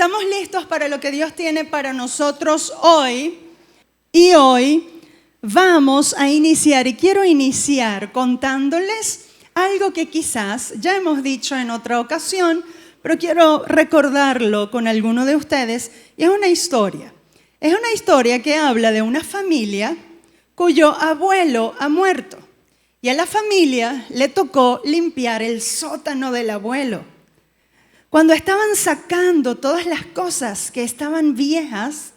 Estamos listos para lo que Dios tiene para nosotros hoy. Y hoy vamos a iniciar, y quiero iniciar contándoles algo que quizás ya hemos dicho en otra ocasión, pero quiero recordarlo con alguno de ustedes. Y es una historia. Es una historia que habla de una familia cuyo abuelo ha muerto. Y a la familia le tocó limpiar el sótano del abuelo. Cuando estaban sacando todas las cosas que estaban viejas,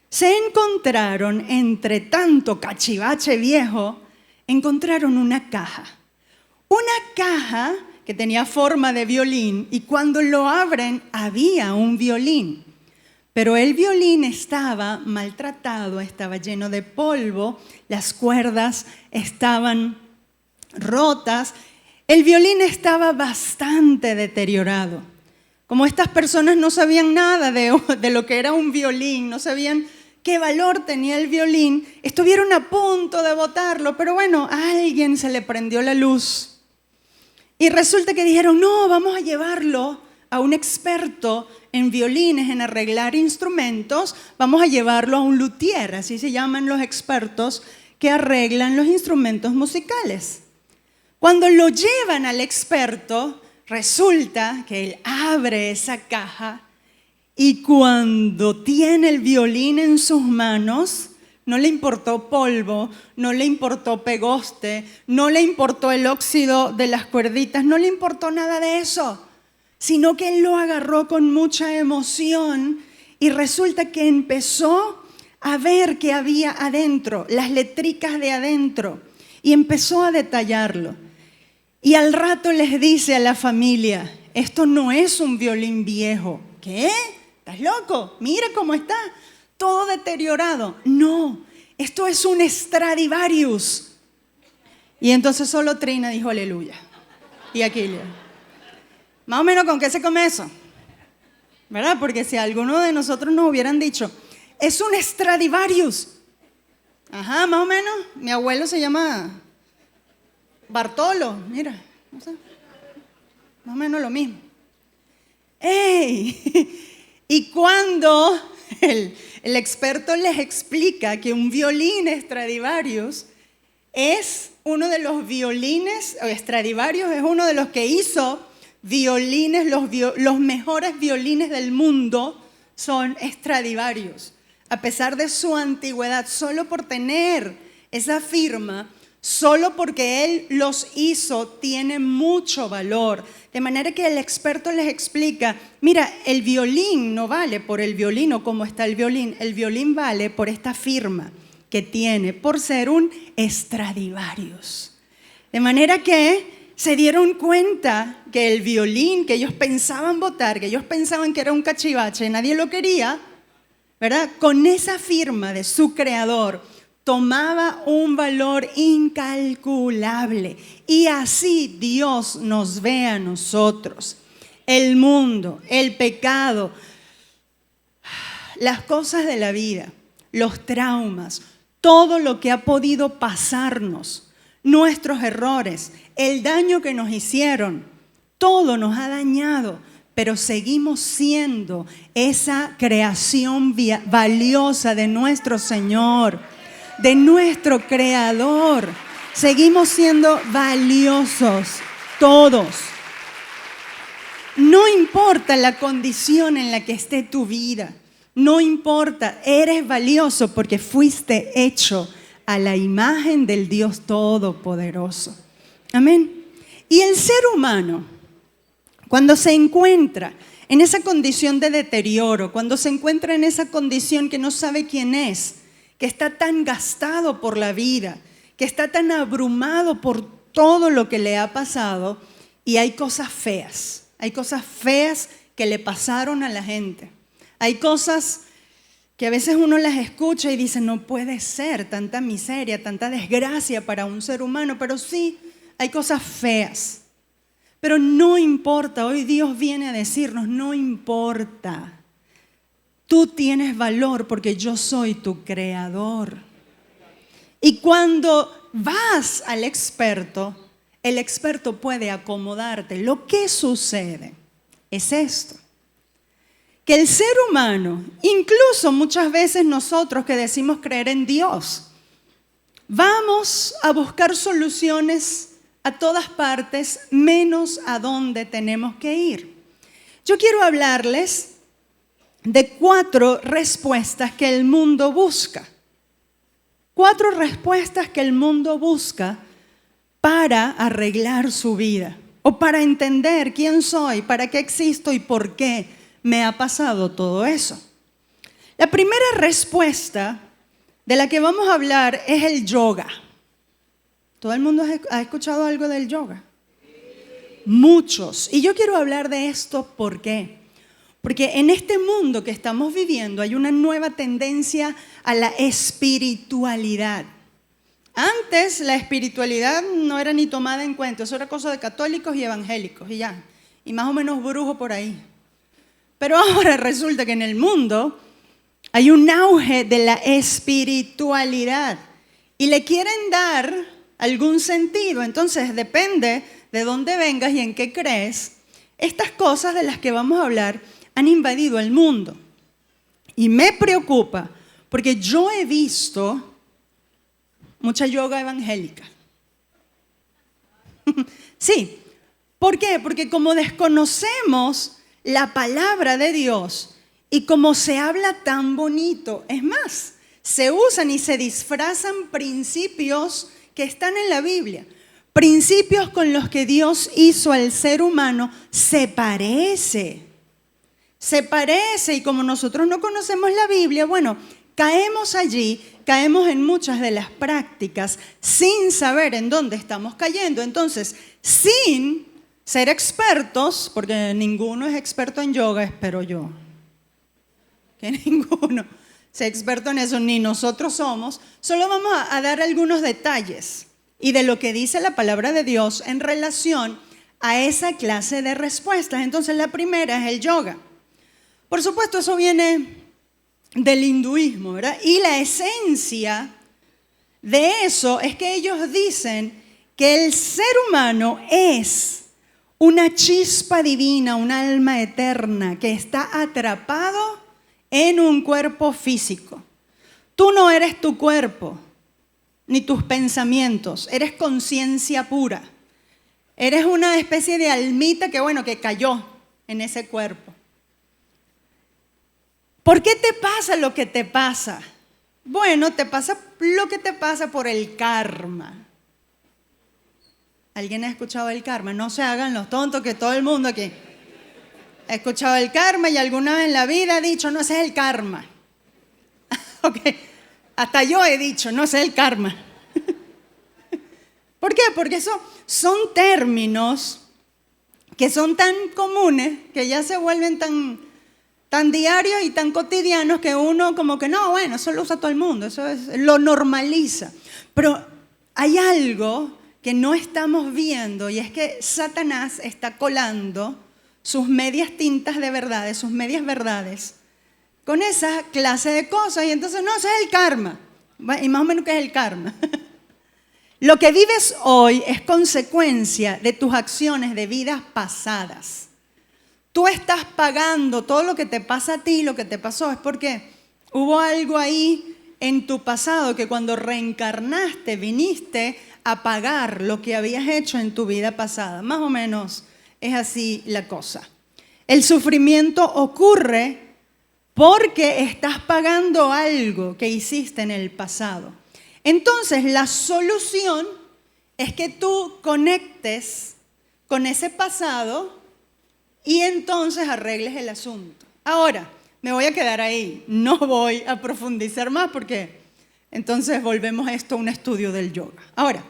se encontraron, entre tanto cachivache viejo, encontraron una caja. Una caja que tenía forma de violín, y cuando lo abren había un violín. Pero el violín estaba maltratado, estaba lleno de polvo, las cuerdas estaban rotas, el violín estaba bastante deteriorado. Como estas personas no sabían nada de lo que era un violín, no sabían qué valor tenía el violín, estuvieron a punto de botarlo, pero bueno, a alguien se le prendió la luz. Y resulta que dijeron, no, vamos a llevarlo a un experto en violines, en arreglar instrumentos, vamos a llevarlo a un luthier, así se llaman los expertos que arreglan los instrumentos musicales. Cuando lo llevan al experto, resulta que él abre esa caja y cuando tiene el violín en sus manos, no le importó polvo, no le importó pegoste, no le importó el óxido de las cuerditas, no le importó nada de eso, sino que él lo agarró con mucha emoción y resulta que empezó a ver qué había adentro, las letricas de adentro, y empezó a detallarlo. Y al rato les dice a la familia, esto no es un violín viejo. ¿Qué? ¿Estás loco? Mira cómo está, todo deteriorado. No, esto es un Stradivarius. Y entonces solo Trina dijo aleluya. Y Aquilia. Más o menos, ¿con qué se come eso? ¿Verdad? Porque si alguno de nosotros nos hubieran dicho, es un Stradivarius. Ajá, más o menos. Mi abuelo se llama Bartolo, mira, no sé, más o menos lo mismo. ¡Ey! Y cuando el experto les explica que un violín Stradivarius es uno de los violines, o Stradivarius es uno de los que hizo violines, los mejores violines del mundo son Stradivarius. A pesar de su antigüedad, solo por tener esa firma, solo porque él los hizo, tiene mucho valor. De manera que el experto les explica, mira, el violín no vale por el violín o cómo está el violín vale por esta firma que tiene, por ser un Stradivarius. De manera que se dieron cuenta que el violín que ellos pensaban botar, que ellos pensaban que era un cachivache, nadie lo quería, ¿verdad? Con esa firma de su creador, tomaba un valor incalculable. Y así Dios nos ve a nosotros. El mundo, el pecado, las cosas de la vida, los traumas, todo lo que ha podido pasarnos, nuestros errores, el daño que nos hicieron, todo nos ha dañado, pero seguimos siendo esa creación valiosa de nuestro Señor, de nuestro Creador. Seguimos siendo valiosos todos. No importa la condición en la que esté tu vida, no importa, eres valioso porque fuiste hecho a la imagen del Dios Todopoderoso. Amén. Y el ser humano, cuando se encuentra en esa condición de deterioro, cuando se encuentra en esa condición que no sabe quién es, que está tan gastado por la vida, que está tan abrumado por todo lo que le ha pasado, y hay cosas feas que le pasaron a la gente. Hay cosas que a veces uno las escucha y dice, no puede ser tanta miseria, tanta desgracia para un ser humano, pero sí, hay cosas feas. Pero no importa, hoy Dios viene a decirnos, no importa. Tú tienes valor porque yo soy tu creador. Y cuando vas al experto, el experto puede acomodarte. Lo que sucede es esto, que el ser humano, incluso muchas veces nosotros que decimos creer en Dios, vamos a buscar soluciones a todas partes, menos a dónde tenemos que ir. Yo quiero hablarles de 4 respuestas que el mundo busca. 4 respuestas que el mundo busca para arreglar su vida o para entender quién soy, para qué existo y por qué me ha pasado todo eso. La primera respuesta de la que vamos a hablar es el yoga. ¿Todo el mundo ha escuchado algo del yoga? Muchos. Y yo quiero hablar de esto, ¿por qué? Porque en este mundo que estamos viviendo hay una nueva tendencia a la espiritualidad. Antes la espiritualidad no era ni tomada en cuenta, eso era cosa de católicos y evangélicos y ya, y más o menos brujo por ahí. Pero ahora resulta que en el mundo hay un auge de la espiritualidad y le quieren dar algún sentido. Entonces depende de dónde vengas y en qué crees. Estas cosas de las que vamos a hablar han invadido el mundo. Y me preocupa porque yo he visto mucha yoga evangélica. Sí. ¿Por qué? Porque como desconocemos la palabra de Dios y como se habla tan bonito, es más, se usan y se disfrazan principios que están en la Biblia. Principios con los que Dios hizo al ser humano, se parece y como nosotros no conocemos la Biblia, bueno, caemos allí, caemos en muchas de las prácticas sin saber en dónde estamos cayendo. Entonces, sin ser expertos, porque ninguno es experto en yoga, espero yo, que ninguno sea experto en eso, ni nosotros somos, solo vamos a dar algunos detalles y de lo que dice la palabra de Dios en relación a esa clase de respuestas. Entonces, la primera es el yoga. Por supuesto, eso viene del hinduismo, ¿verdad? Y la esencia de eso es que ellos dicen que el ser humano es una chispa divina, un alma eterna que está atrapado en un cuerpo físico. Tú no eres tu cuerpo, ni tus pensamientos, eres conciencia pura. Eres una especie de almita que cayó en ese cuerpo. ¿Por qué te pasa lo que te pasa? Bueno, te pasa lo que te pasa por el karma. ¿Alguien ha escuchado el karma? No se hagan los tontos, que todo el mundo aquí ha escuchado el karma y alguna vez en la vida ha dicho, no, ese es el karma. Ok, hasta yo he dicho, no, ese es el karma. ¿Por qué? Porque eso son términos que son tan comunes, que ya se vuelven tan diarios y tan cotidianos que uno como que no, bueno, eso lo usa todo el mundo, lo normaliza. Pero hay algo que no estamos viendo y es que Satanás está colando sus medias tintas de verdades, sus medias verdades, con esa clase de cosas. Y entonces, no, ese es el karma. Y más o menos, ¿qué es el karma? Lo que vives hoy es consecuencia de tus acciones de vidas pasadas. Tú estás pagando todo lo que te pasa a ti, lo que te pasó, es porque hubo algo ahí en tu pasado que cuando reencarnaste viniste a pagar lo que habías hecho en tu vida pasada. Más o menos es así la cosa. El sufrimiento ocurre porque estás pagando algo que hiciste en el pasado. Entonces, la solución es que tú conectes con ese pasado y entonces arregles el asunto. Ahora, me voy a quedar ahí. No voy a profundizar más porque entonces volvemos a esto, un estudio del yoga. Ahora,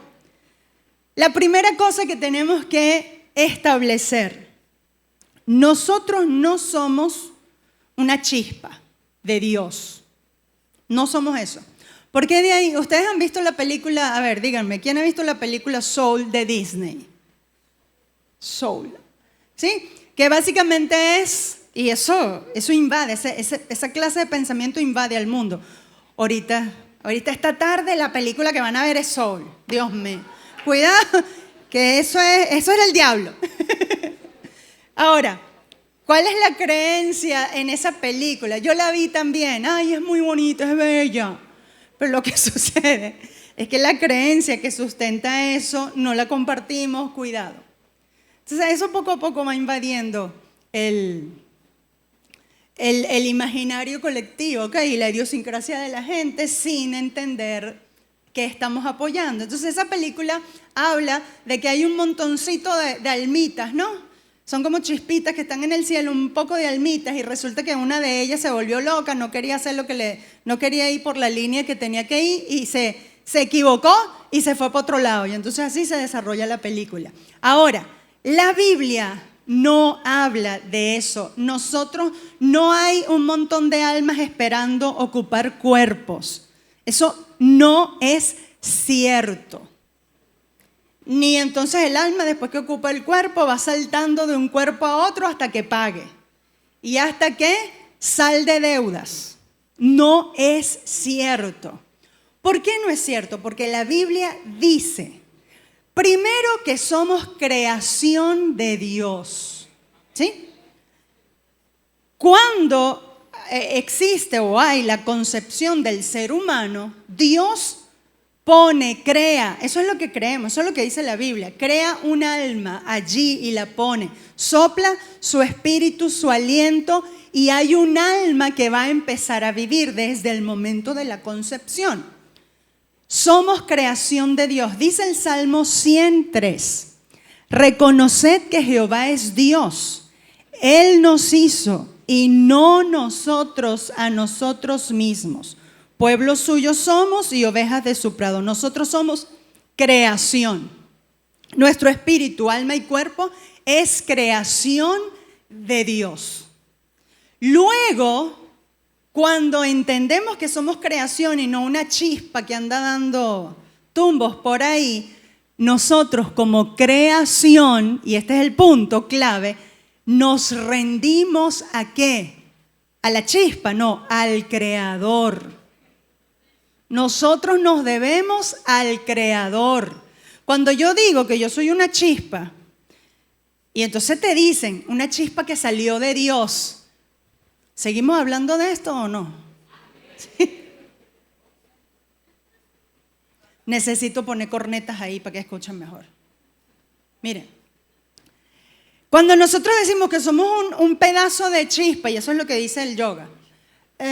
la primera cosa que tenemos que establecer, nosotros no somos una chispa de Dios. No somos eso. ¿Por qué de ahí? Ustedes han visto la película, a ver, díganme, ¿quién ha visto la película Soul de Disney? Soul, ¿sí? Que básicamente es, y eso invade, esa clase de pensamiento invade al mundo. Ahorita esta tarde la película que van a ver es Soul. Dios mío, cuidado, que eso era el diablo. Ahora, ¿Cuál es la creencia en esa película? Yo la vi también. Ay, es muy bonita, es bella. Pero lo que sucede es que la creencia que sustenta eso no la compartimos, cuidado. Entonces eso poco a poco va invadiendo el imaginario colectivo, ¿ok? Y la idiosincrasia de la gente sin entender qué estamos apoyando. Entonces esa película habla de que hay un montoncito de almitas, ¿no? Son como chispitas que están en el cielo, un poco de almitas, y resulta que una de ellas se volvió loca, no quería hacer no quería ir por la línea que tenía que ir y se equivocó y se fue para otro lado. Y entonces así se desarrolla la película. Ahora, la Biblia no habla de eso. Nosotros, no hay un montón de almas esperando ocupar cuerpos. Eso no es cierto. Ni entonces el alma, después que ocupa el cuerpo, va saltando de un cuerpo a otro hasta que pague. Y hasta que salde deudas. No es cierto. ¿Por qué no es cierto? Porque la Biblia dice, primero, que somos creación de Dios. ¿Sí? Cuando existe o hay la concepción del ser humano, Dios crea, eso es lo que creemos, eso es lo que dice la Biblia, crea un alma allí y la pone, sopla su espíritu, su aliento, y hay un alma que va a empezar a vivir desde el momento de la concepción. Somos creación de Dios. Dice el Salmo 103, reconoced que Jehová es Dios, Él nos hizo y no nosotros a nosotros mismos. Pueblo suyo somos y ovejas de su prado. Nosotros somos creación. Nuestro espíritu, alma y cuerpo es creación de Dios. Luego, cuando entendemos que somos creación y no una chispa que anda dando tumbos por ahí, nosotros como creación, y este es el punto clave, nos rendimos ¿a qué? A la chispa, no, al Creador. Nosotros nos debemos al Creador. Cuando yo digo que yo soy una chispa, y entonces te dicen, una chispa que salió de Dios, ¿seguimos hablando de esto o no? ¿Sí? Necesito poner cornetas ahí para que escuchen mejor. Miren, cuando nosotros decimos que somos un pedazo de chispa, y eso es lo que dice el yoga,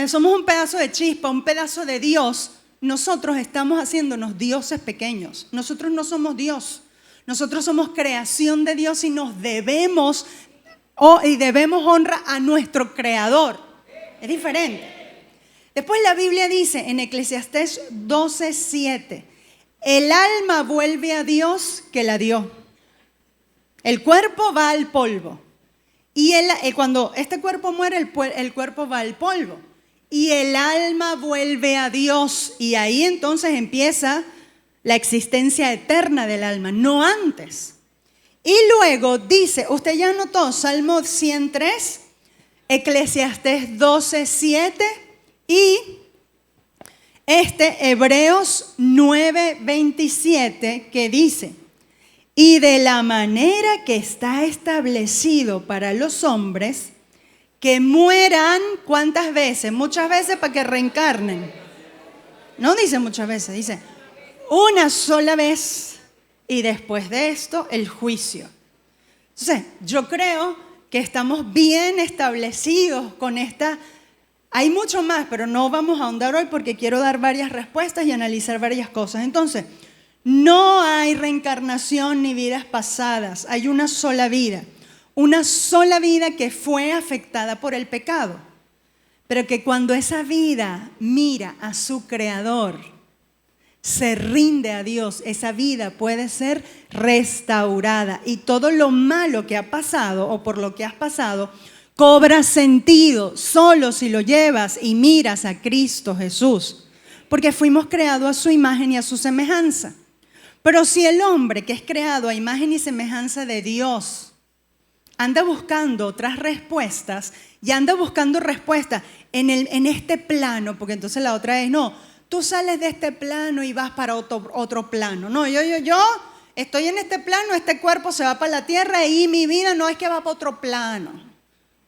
somos un pedazo de chispa, un pedazo de Dios, nosotros estamos haciéndonos dioses pequeños. Nosotros no somos Dios. Nosotros somos creación de Dios y nos debemos honra a nuestro Creador. Es diferente. Después la Biblia dice en Eclesiastés 12:7, el alma vuelve a Dios que la dio. El cuerpo va al polvo. Y cuando este cuerpo muere, el cuerpo va al polvo. Y el alma vuelve a Dios. Y ahí entonces empieza la existencia eterna del alma, no antes. Y luego dice, usted ya notó, Salmo 103, Eclesiastés 12:7 y Hebreos 9:27 que dice, y de la manera que está establecido para los hombres, que mueran, ¿cuántas veces? Muchas veces para que reencarnen. No dice muchas veces, dice una sola vez y después de esto el juicio. Entonces, yo creo que estamos bien establecidos con esta. Hay mucho más, pero no vamos a ahondar hoy porque quiero dar varias respuestas y analizar varias cosas. Entonces, no hay reencarnación ni vidas pasadas, hay una sola vida. Una sola vida que fue afectada por el pecado, pero que cuando esa vida mira a su Creador, se rinde a Dios, esa vida puede ser restaurada y todo lo malo que ha pasado o por lo que has pasado cobra sentido solo si lo llevas y miras a Cristo Jesús, porque fuimos creados a su imagen y a su semejanza. Pero si el hombre que es creado a imagen y semejanza de Dios anda buscando otras respuestas y anda buscando respuestas en este plano, porque entonces la otra es, no, tú sales de este plano y vas para otro plano. No, yo estoy en este plano, este cuerpo se va para la tierra y mi vida no es que va para otro plano.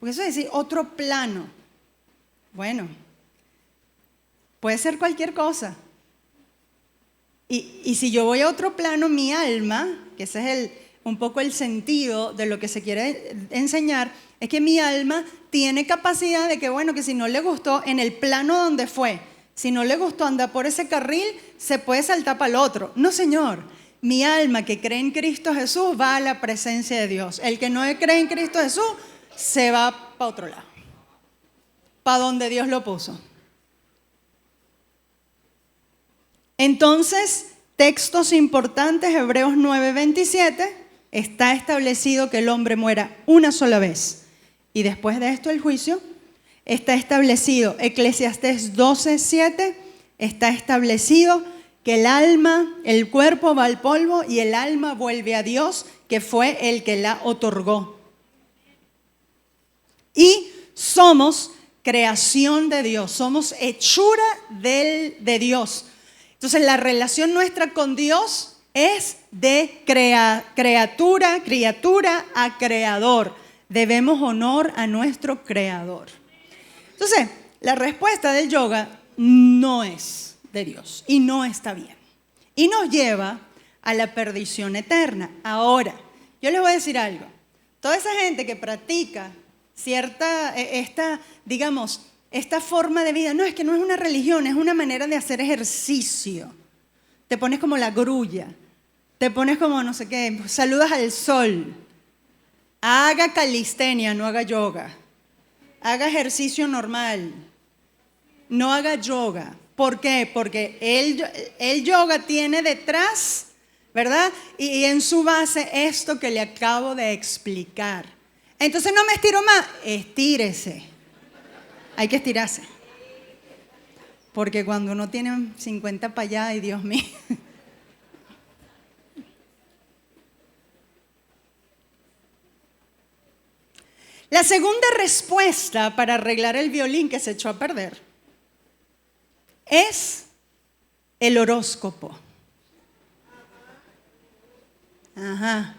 Porque eso es decir, otro plano. Bueno, puede ser cualquier cosa. Y si yo voy a otro plano, mi alma, que ese es un poco el sentido de lo que se quiere enseñar, es que mi alma tiene capacidad de que, bueno, que si no le gustó en el plano donde fue, si no le gustó andar por ese carril, se puede saltar para el otro. No, Señor, mi alma que cree en Cristo Jesús va a la presencia de Dios. El que no cree en Cristo Jesús se va para otro lado, para donde Dios lo puso. Entonces, textos importantes, Hebreos 9:27, está establecido que el hombre muera una sola vez. Y después de esto el juicio. Está establecido, Eclesiastés 12:7, está establecido que el alma, el cuerpo va al polvo y el alma vuelve a Dios, que fue el que la otorgó. Y somos creación de Dios, somos hechura de Dios. Entonces la relación nuestra con Dios es de criatura a creador. Debemos honor a nuestro creador. Entonces, la respuesta del yoga no es de Dios y no está bien. Y nos lleva a la perdición eterna. Ahora, yo les voy a decir algo. Toda esa gente que practica esta forma de vida, no, es que no es una religión, es una manera de hacer ejercicio. Te pones como la grulla, te pones como no sé qué, saludas al sol. Haga calistenia, no haga yoga. Haga ejercicio normal, no haga yoga. ¿Por qué? Porque el yoga tiene detrás, ¿verdad? Y en su base esto que le acabo de explicar. Entonces no me estiro más, estírese. Hay que estirarse. Porque cuando uno tiene 50 para allá, ay Dios mío. La segunda respuesta para arreglar el violín que se echó a perder es el horóscopo. Ajá.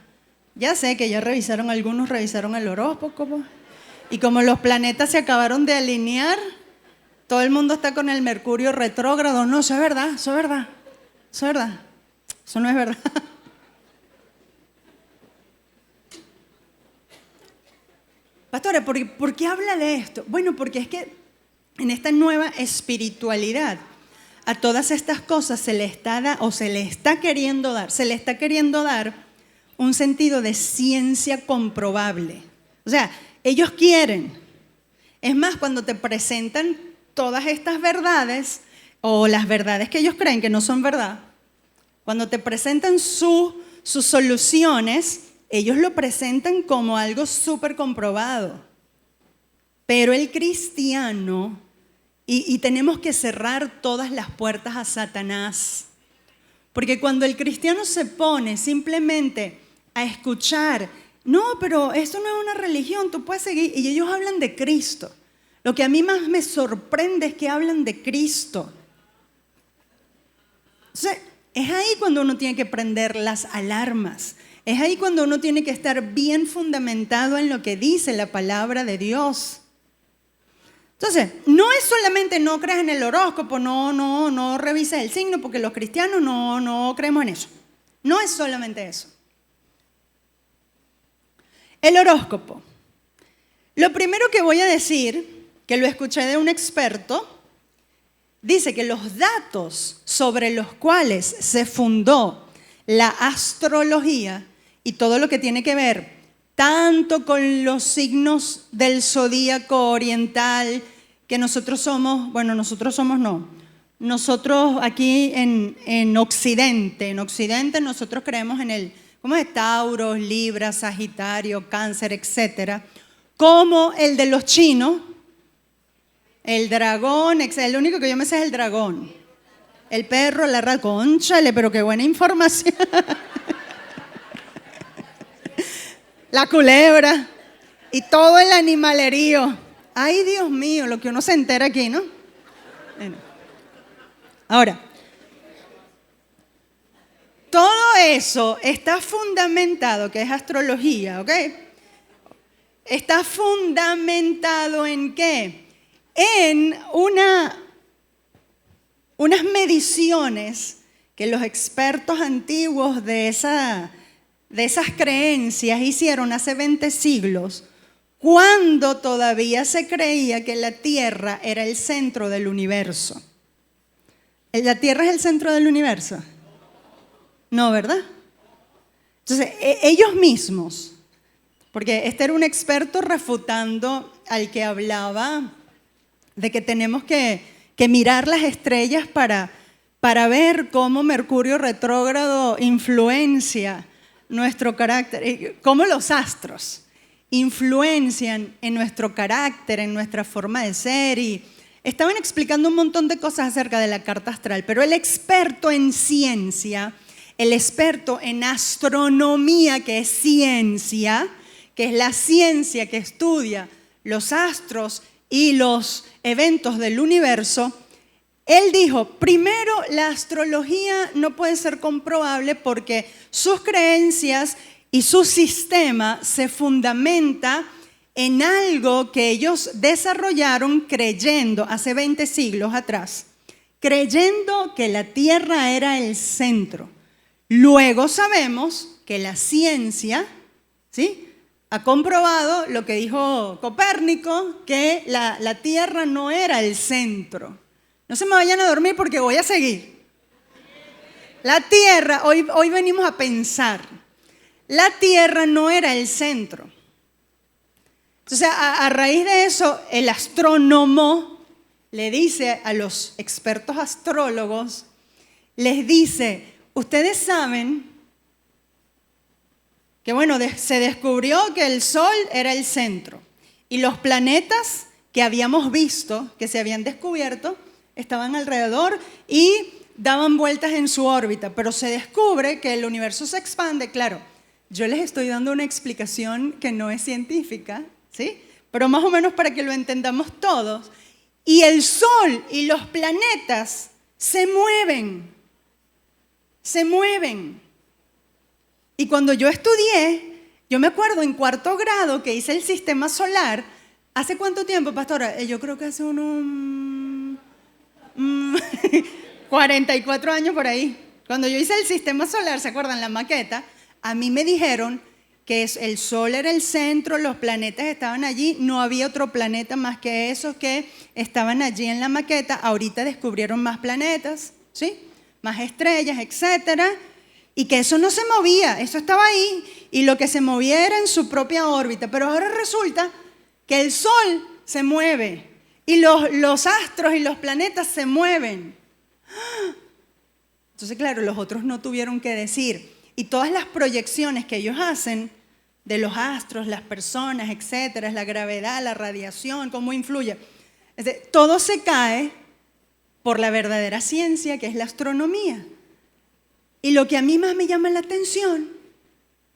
Ya sé que ya algunos revisaron el horóscopo. Y como los planetas se acabaron de alinear, todo el mundo está con el Mercurio retrógrado. No, eso es verdad, eso es verdad. Eso es verdad. Eso no es verdad. Pastora, ¿por qué habla de esto? Bueno, porque es que en esta nueva espiritualidad a todas estas cosas se le está queriendo dar un sentido de ciencia comprobable. O sea, ellos quieren. Es más, cuando te presentan todas estas verdades o las verdades que ellos creen que no son verdad, cuando te presentan sus soluciones, ellos lo presentan como algo súper comprobado. Pero el cristiano, y tenemos que cerrar todas las puertas a Satanás, porque cuando el cristiano se pone simplemente a escuchar, no, pero esto no es una religión, tú puedes seguir, y ellos hablan de Cristo. Lo que a mí más me sorprende es que hablan de Cristo. O sea, es ahí cuando uno tiene que prender las alarmas. Es ahí cuando uno tiene que estar bien fundamentado en lo que dice la palabra de Dios. Entonces, no es solamente no creas en el horóscopo, no revises el signo, porque los cristianos no creemos en eso. No es solamente eso. El horóscopo. Lo primero que voy a decir, que lo escuché de un experto, dice que los datos sobre los cuales se fundó la astrología y todo lo que tiene que ver tanto con los signos del zodíaco oriental, que nosotros aquí en Occidente nosotros creemos en ¿cómo es? Tauro, Libra, Sagitario, Cáncer, etcétera, como el de los chinos, el dragón, el único que yo me sé es el dragón, el perro, la rata, cónchale, pero qué buena información. La culebra y todo el animalerío. Ay, Dios mío, lo que uno se entera aquí, ¿no? Bueno. Ahora, todo eso está fundamentado, que es astrología, ¿ok? está fundamentado ¿en qué? En unas mediciones que los expertos antiguos de esas creencias hicieron hace 20 siglos, cuando todavía se creía que la Tierra era el centro del universo. ¿La Tierra es el centro del universo? No, ¿verdad? Entonces, ellos mismos, porque este era un experto refutando al que hablaba de que tenemos que mirar las estrellas para ver cómo Mercurio retrógrado influencia nuestro carácter, cómo los astros influencian en nuestro carácter, en nuestra forma de ser, y estaban explicando un montón de cosas acerca de la carta astral, pero el experto en ciencia, el experto en astronomía, que es ciencia, que es la ciencia que estudia los astros y los eventos del universo, él dijo, primero, la astrología no puede ser comprobable porque sus creencias y su sistema se fundamenta en algo que ellos desarrollaron creyendo, hace 20 siglos atrás, creyendo que la Tierra era el centro. Luego sabemos que la ciencia, ¿sí?, ha comprobado lo que dijo Copérnico, que la Tierra no era el centro. No se me vayan a dormir porque voy a seguir. La Tierra, hoy venimos a pensar, la Tierra no era el centro. Entonces, a raíz de eso, el astrónomo le dice a los expertos astrólogos, les dice, ustedes saben que bueno, se descubrió que el Sol era el centro y los planetas que habíamos visto, que se habían descubierto, estaban alrededor y daban vueltas en su órbita, pero se descubre que el universo se expande. Claro, yo les estoy dando una explicación que no es científica, ¿sí?, pero más o menos para que lo entendamos todos. Y el Sol y los planetas se mueven. Y cuando yo estudié, yo me acuerdo en 4º grado que hice el sistema solar. ¿Hace cuánto tiempo, pastora? Yo creo que hace unos 44 años por ahí. Cuando yo hice el sistema solar, ¿se acuerdan? La maqueta, a mí me dijeron que el Sol era el centro, los planetas estaban allí, no había otro planeta más que esos que estaban allí en la maqueta. Ahorita descubrieron más planetas, ¿sí?, más estrellas, etcétera. Y que eso no se movía, eso estaba ahí, y lo que se movía era en su propia órbita. Pero ahora resulta que el Sol se mueve, y los astros y los planetas se mueven. Entonces, claro, los otros no tuvieron que decir. Y todas las proyecciones que ellos hacen de los astros, las personas, etcétera, la gravedad, la radiación, cómo influye. Todo se cae por la verdadera ciencia, que es la astronomía. Y lo que a mí más me llama la atención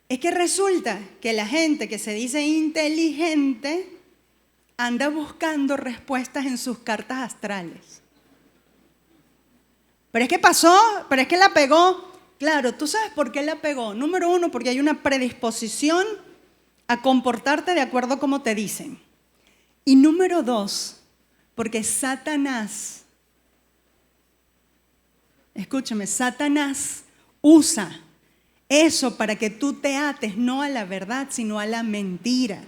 es que resulta que la gente que se dice inteligente anda buscando respuestas en sus cartas astrales. Pero es que pasó, pero es que la pegó. Claro, ¿tú sabes por qué la pegó? Número 1, porque hay una predisposición a comportarte de acuerdo a como te dicen. Y número 2, porque Satanás, escúchame, Satanás usa eso para que tú te ates no a la verdad, sino a la mentira.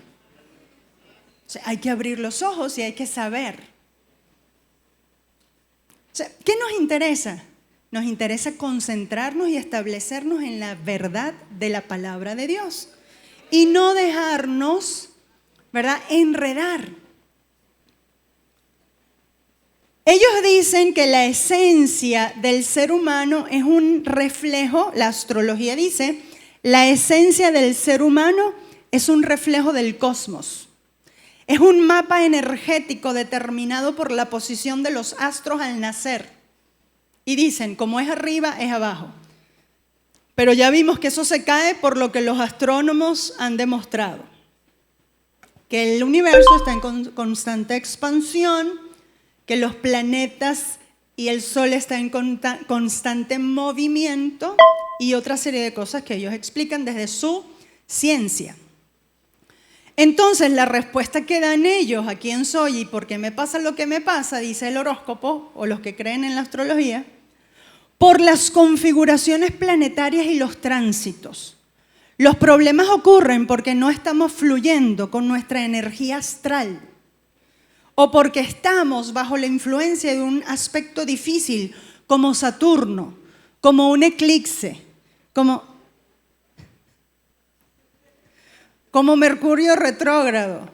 O sea, hay que abrir los ojos y hay que saber. O sea, ¿qué nos interesa? Nos interesa concentrarnos y establecernos en la verdad de la palabra de Dios y no dejarnos, ¿verdad?, enredar. Ellos dicen que la esencia del ser humano es un reflejo, la astrología dice, la esencia del ser humano es un reflejo del cosmos. Es un mapa energético determinado por la posición de los astros al nacer. Y dicen, como es arriba, es abajo. Pero ya vimos que eso se cae por lo que los astrónomos han demostrado. Que el universo está en constante expansión, que los planetas y el Sol están en constante movimiento y otra serie de cosas que ellos explican desde su ciencia. Entonces la respuesta que dan ellos a quién soy y por qué me pasa lo que me pasa, dice el horóscopo o los que creen en la astrología, por las configuraciones planetarias y los tránsitos. Los problemas ocurren porque no estamos fluyendo con nuestra energía astral o porque estamos bajo la influencia de un aspecto difícil como Saturno, como un eclipse, como Mercurio retrógrado.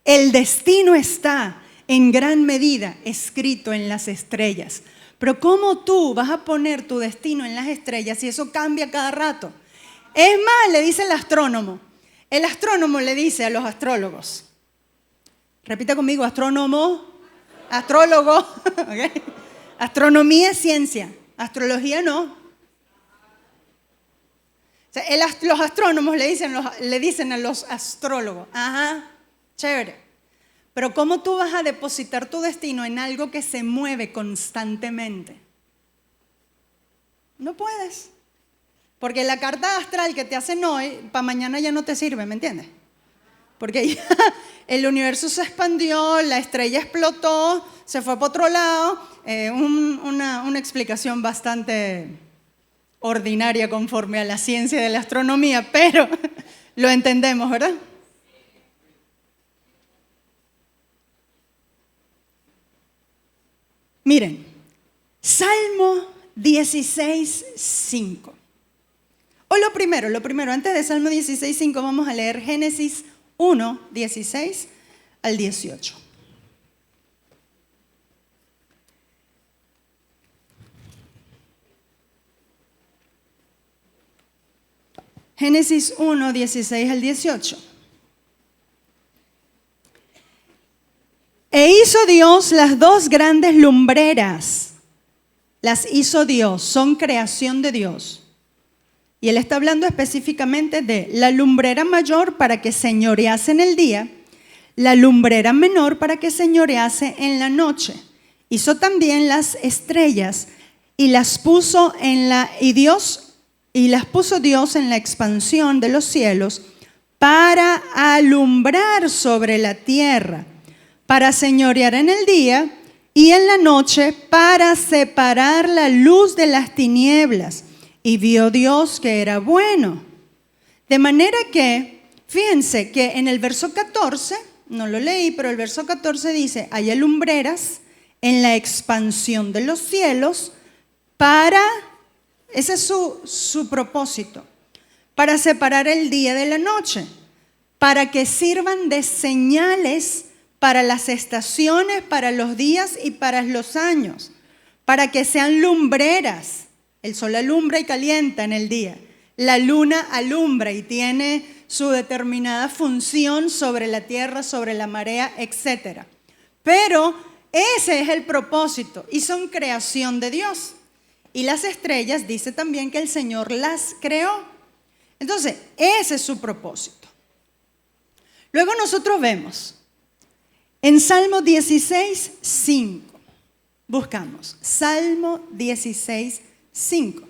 El destino está en gran medida escrito en las estrellas. Pero ¿cómo tú vas a poner tu destino en las estrellas si eso cambia cada rato? Es más, le dice el astrónomo. El astrónomo le dice a los astrólogos. Repita conmigo, astrónomo, astrólogo. ¿Okay? Astronomía es ciencia, astrología no. O sea, los astrónomos le dicen a los astrólogos, ajá, chévere, pero ¿cómo tú vas a depositar tu destino en algo que se mueve constantemente? No puedes, porque la carta astral que te hacen hoy, para mañana ya no te sirve, ¿me entiendes? Porque ya el universo se expandió, la estrella explotó, se fue para otro lado, una explicación bastante ordinaria conforme a la ciencia de la astronomía, pero lo entendemos, ¿verdad? Miren, Salmo 16:5. O lo primero, antes de Salmo 16:5 vamos a leer Génesis 1, 16 al 18. Génesis 1, 16 al 18. E hizo Dios las dos grandes lumbreras. Las hizo Dios, son creación de Dios. Y él está hablando específicamente de la lumbrera mayor para que señorease en el día, la lumbrera menor para que señorease en la noche. Hizo también las estrellas y las puso Dios en la expansión de los cielos para alumbrar sobre la tierra, para señorear en el día y en la noche para separar la luz de las tinieblas. Y vio Dios que era bueno. De manera que, fíjense que en el verso 14, no lo leí, pero el verso 14 dice, hay lumbreras en la expansión de los cielos ese es su propósito, para separar el día de la noche, para que sirvan de señales para las estaciones, para los días y para los años, para que sean lumbreras. El sol alumbra y calienta en el día. La luna alumbra y tiene su determinada función sobre la tierra, sobre la marea, etc. Pero ese es el propósito y son creación de Dios. Y las estrellas, dice también que el Señor las creó. Entonces, ese es su propósito. Luego nosotros vemos en Salmo 16:5. Buscamos Salmo 16:5.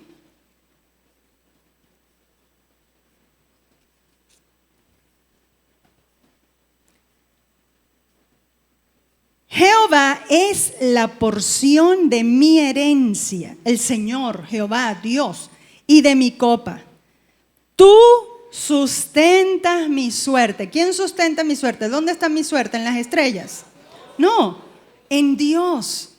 Jehová es la porción de mi herencia, el Señor, Jehová, Dios, y de mi copa. Tú sustentas mi suerte. ¿Quién sustenta mi suerte? ¿Dónde está mi suerte? ¿En las estrellas? No, en Dios.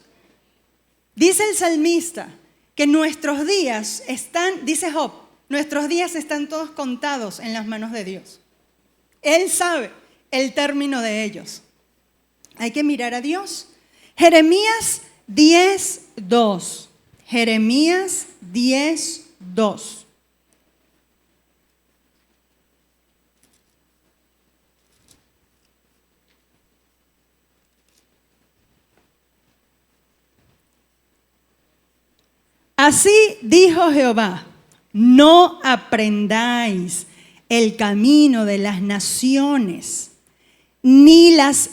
Dice el salmista que nuestros días están, dice Job, nuestros días están todos contados en las manos de Dios. Él sabe el término de ellos. Hay que mirar a Dios. Jeremías 10:2. Jeremías 10:2. Así dijo Jehová, no aprendáis el camino de las naciones, ni de las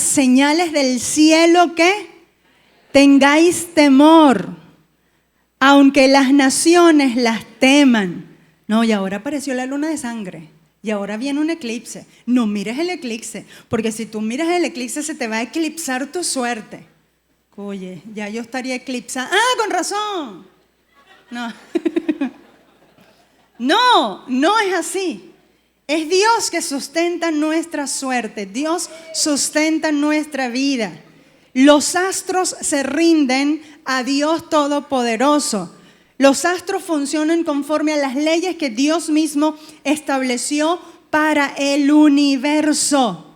señales del cielo que tengáis temor, aunque las naciones las teman. No, y ahora apareció la luna de sangre. Y ahora viene un eclipse. No mires el eclipse, porque si tú miras el eclipse se te va a eclipsar tu suerte. Oye, ya yo estaría eclipsada. ¡Ah, con razón! No. No es así. Es Dios que sustenta nuestra suerte. Dios sustenta nuestra vida. Los astros se rinden a Dios Todopoderoso. Los astros funcionan conforme a las leyes que Dios mismo estableció para el universo.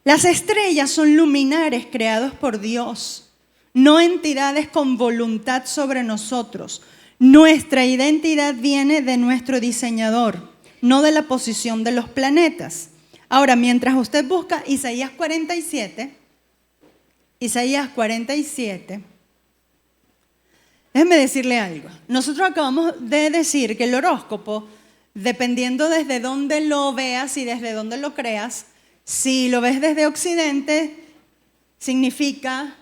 Las estrellas son luminares creados por Dios, no entidades con voluntad sobre nosotros. Nuestra identidad viene de nuestro diseñador, no de la posición de los planetas. Ahora, mientras usted busca Isaías 47, déjeme decirle algo. Nosotros acabamos de decir que el horóscopo, dependiendo desde dónde lo veas y desde dónde lo creas, si lo ves desde Occidente, significa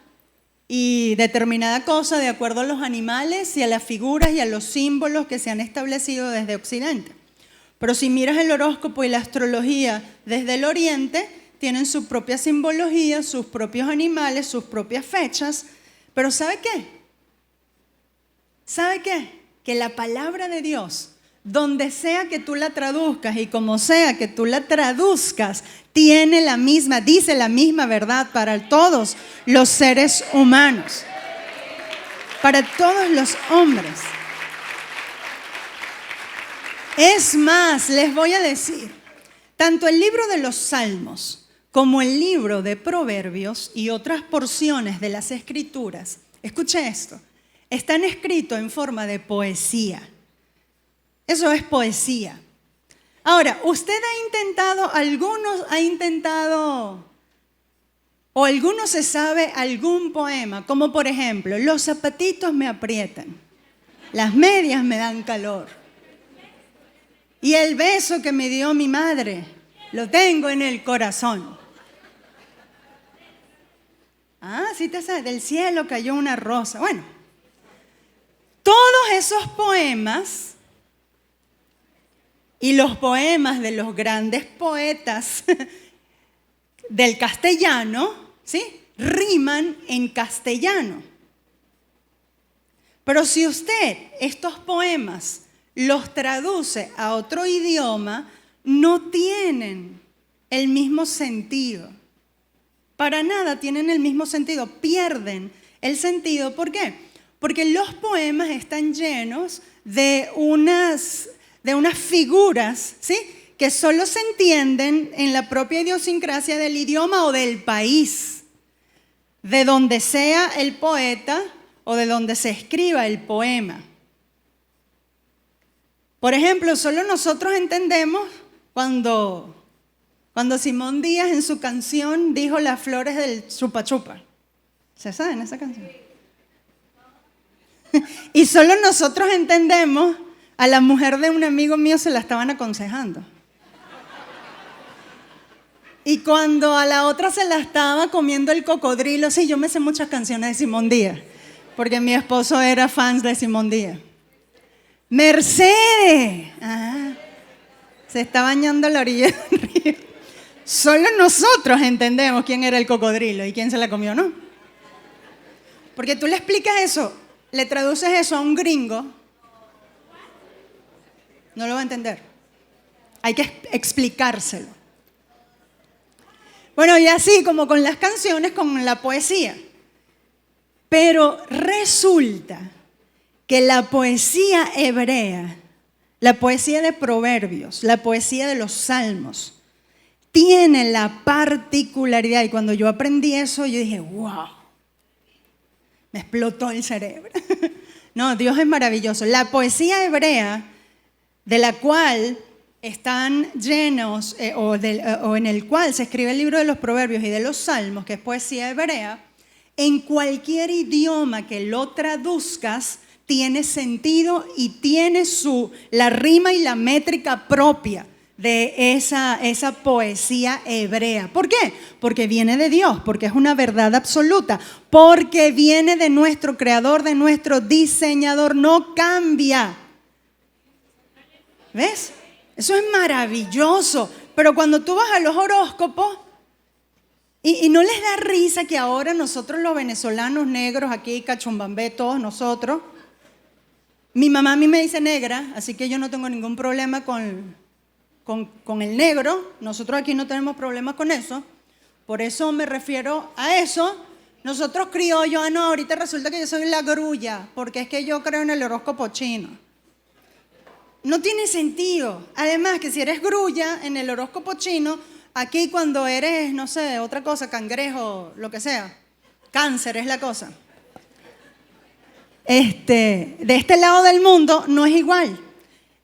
y determinada cosa de acuerdo a los animales y a las figuras y a los símbolos que se han establecido desde Occidente. Pero si miras el horóscopo y la astrología desde el Oriente, tienen su propia simbología, sus propios animales, sus propias fechas. Pero ¿sabe qué? ¿Sabe qué? Que la palabra de Dios, donde sea que tú la traduzcas y como sea que tú la traduzcas, dice la misma verdad para todos los seres humanos, para todos los hombres. Es más, les voy a decir, tanto el libro de los Salmos como el libro de Proverbios y otras porciones de las Escrituras, escuche esto, están escritos en forma de poesía. Eso es poesía. Ahora, usted o alguno se sabe algún poema, como por ejemplo, los zapatitos me aprietan, las medias me dan calor, y el beso que me dio mi madre, lo tengo en el corazón. Ah, sí te sabes, del cielo cayó una rosa. Bueno, todos esos poemas y los poemas de los grandes poetas del castellano, ¿sí?, riman en castellano. Pero si usted estos poemas los traduce a otro idioma, no tienen el mismo sentido. Para nada tienen el mismo sentido, pierden el sentido. ¿Por qué? Porque los poemas están llenos de unas figuras, ¿sí?, que solo se entienden en la propia idiosincrasia del idioma o del país, de donde sea el poeta o de donde se escriba el poema. Por ejemplo, solo nosotros entendemos cuando Simón Díaz en su canción dijo las flores del chupa chupa. ¿Se saben esa canción? Y solo nosotros entendemos, a la mujer de un amigo mío se la estaban aconsejando. Y cuando a la otra se la estaba comiendo el cocodrilo, sí, yo me sé muchas canciones de Simón Díaz, porque mi esposo era fan de Simón Díaz. Mercedes, se está bañando a la orilla del río. Solo nosotros entendemos quién era el cocodrilo y quién se la comió, ¿no? Porque tú le explicas eso, le traduces eso a un gringo, no lo va a entender. Hay que explicárselo. Bueno, y así como con las canciones, con la poesía. Pero resulta que la poesía hebrea, la poesía de Proverbios, la poesía de los Salmos, tiene la particularidad, y cuando yo aprendí eso, yo dije, wow, me explotó el cerebro. No, Dios es maravilloso. La poesía hebrea, de la cual están llenos, o en el cual se escribe el libro de los Proverbios y de los Salmos, que es poesía hebrea, en cualquier idioma que lo traduzcas, tiene sentido y tiene la rima y la métrica propia de esa poesía hebrea. ¿Por qué? Porque viene de Dios, porque es una verdad absoluta, porque viene de nuestro creador, de nuestro diseñador, no cambia. ¿Ves? Eso es maravilloso. Pero cuando tú vas a los horóscopos, y no les da risa que ahora nosotros los venezolanos negros, aquí Cachumbambé, todos nosotros, mi mamá a mí me dice negra, así que yo no tengo ningún problema con el negro. Nosotros aquí no tenemos problemas con eso. Por eso me refiero a eso. Nosotros criollos, no, ahorita resulta que yo soy la grulla, porque es que yo creo en el horóscopo chino. No tiene sentido. Además que si eres grulla en el horóscopo chino, aquí cuando eres, no sé, otra cosa, cangrejo, lo que sea, cáncer es la cosa. De este lado del mundo no es igual.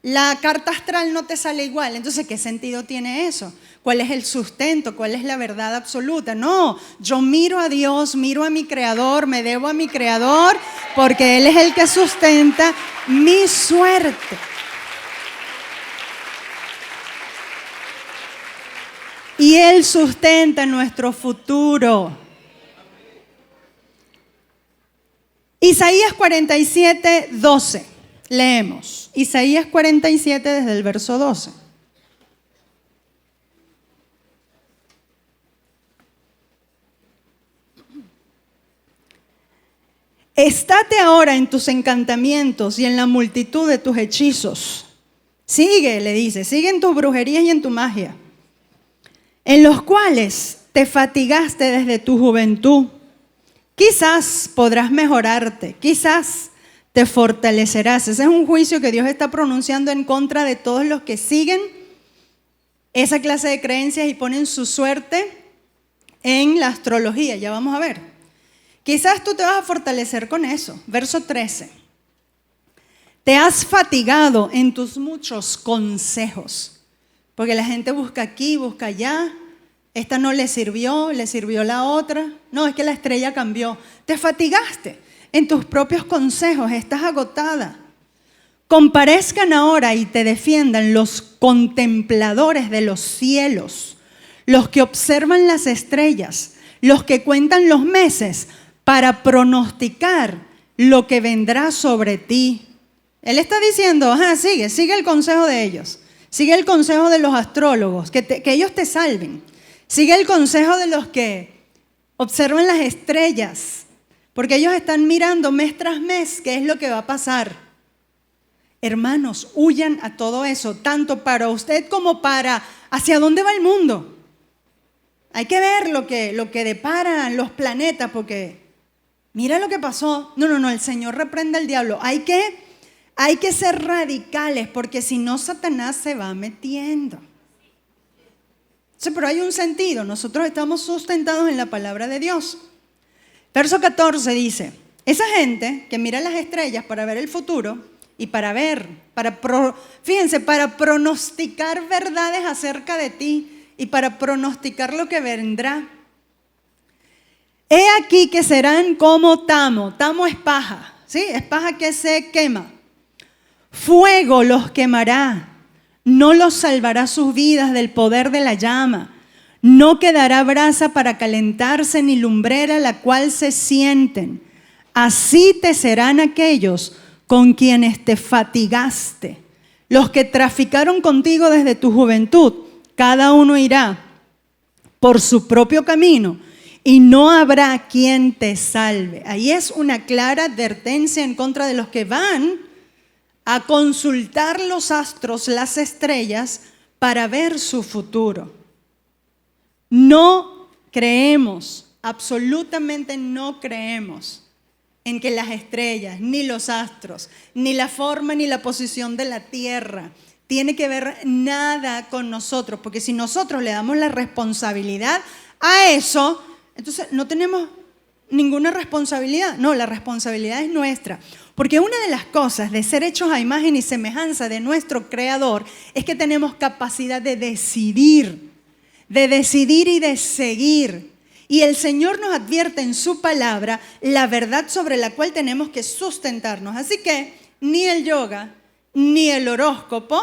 La carta astral no te sale igual. Entonces, ¿qué sentido tiene eso? ¿Cuál es el sustento? ¿Cuál es la verdad absoluta? No, yo miro a Dios, miro a mi Creador, me debo a mi Creador, porque Él es el que sustenta mi suerte. Y Él sustenta nuestro futuro. Isaías 47, 12. Leemos. Isaías 47 desde el verso 12. Estate ahora en tus encantamientos y en la multitud de tus hechizos. Sigue, le dice, sigue en tus brujerías y en tu magia, en los cuales te fatigaste desde tu juventud. Quizás podrás mejorarte, quizás te fortalecerás. Ese es un juicio que Dios está pronunciando en contra de todos los que siguen esa clase de creencias y ponen su suerte en la astrología. Ya vamos a ver. Quizás tú te vas a fortalecer con eso. Verso 13. Te has fatigado en tus muchos consejos, porque la gente busca aquí, busca allá. Esta no le sirvió la otra. No, es que la estrella cambió. Te fatigaste en tus propios consejos, estás agotada. Comparezcan ahora y te defiendan los contempladores de los cielos, los que observan las estrellas, los que cuentan los meses para pronosticar lo que vendrá sobre ti. Él está diciendo, sigue el consejo de ellos, sigue el consejo de los astrólogos, que ellos te salven. Sigue el consejo de los que observan las estrellas, porque ellos están mirando mes tras mes qué es lo que va a pasar. Hermanos, huyan a todo eso, tanto para usted como para hacia dónde va el mundo. Hay que ver lo que deparan los planetas, porque mira lo que pasó. No, el Señor reprende al diablo. Hay que ser radicales, porque si no, Satanás se va metiendo. Sí, pero hay un sentido. Nosotros estamos sustentados en la palabra de Dios. Verso 14 dice, esa gente que mira las estrellas para ver el futuro y para pronosticar verdades acerca de ti y para pronosticar lo que vendrá. He aquí que serán como tamo. Tamo es paja, ¿sí? Es paja que se quema. Fuego los quemará. No los salvará sus vidas del poder de la llama. No quedará brasa para calentarse ni lumbrera la cual se sienten. Así te serán aquellos con quienes te fatigaste. Los que traficaron contigo desde tu juventud, cada uno irá por su propio camino y no habrá quien te salve. Ahí es una clara advertencia en contra de los que van a consultar los astros, las estrellas, para ver su futuro. No creemos, absolutamente no creemos en que las estrellas, ni los astros, ni la forma, ni la posición de la tierra tiene que ver nada con nosotros, porque si nosotros le damos la responsabilidad a eso, entonces no tenemos ninguna responsabilidad. No, la responsabilidad es nuestra. Porque una de las cosas de ser hechos a imagen y semejanza de nuestro Creador es que tenemos capacidad de decidir y de seguir. Y el Señor nos advierte en su palabra la verdad sobre la cual tenemos que sustentarnos. Así que ni el yoga, ni el horóscopo,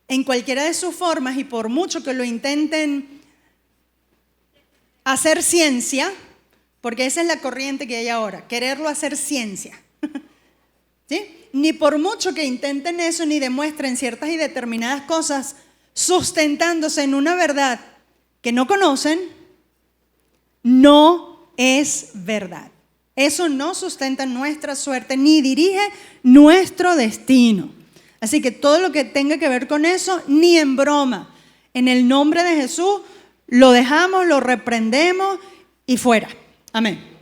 en cualquiera de sus formas, y por mucho que lo intenten hacer ciencia, porque esa es la corriente que hay ahora, quererlo hacer ciencia. ¿sí? Ni por mucho que intenten eso, ni demuestren ciertas y determinadas cosas, sustentándose en una verdad que no conocen, no es verdad. Eso no sustenta nuestra suerte, ni dirige nuestro destino. Así que todo lo que tenga que ver con eso, ni en broma. En el nombre de Jesús, lo dejamos, lo reprendemos y fuera. Amén.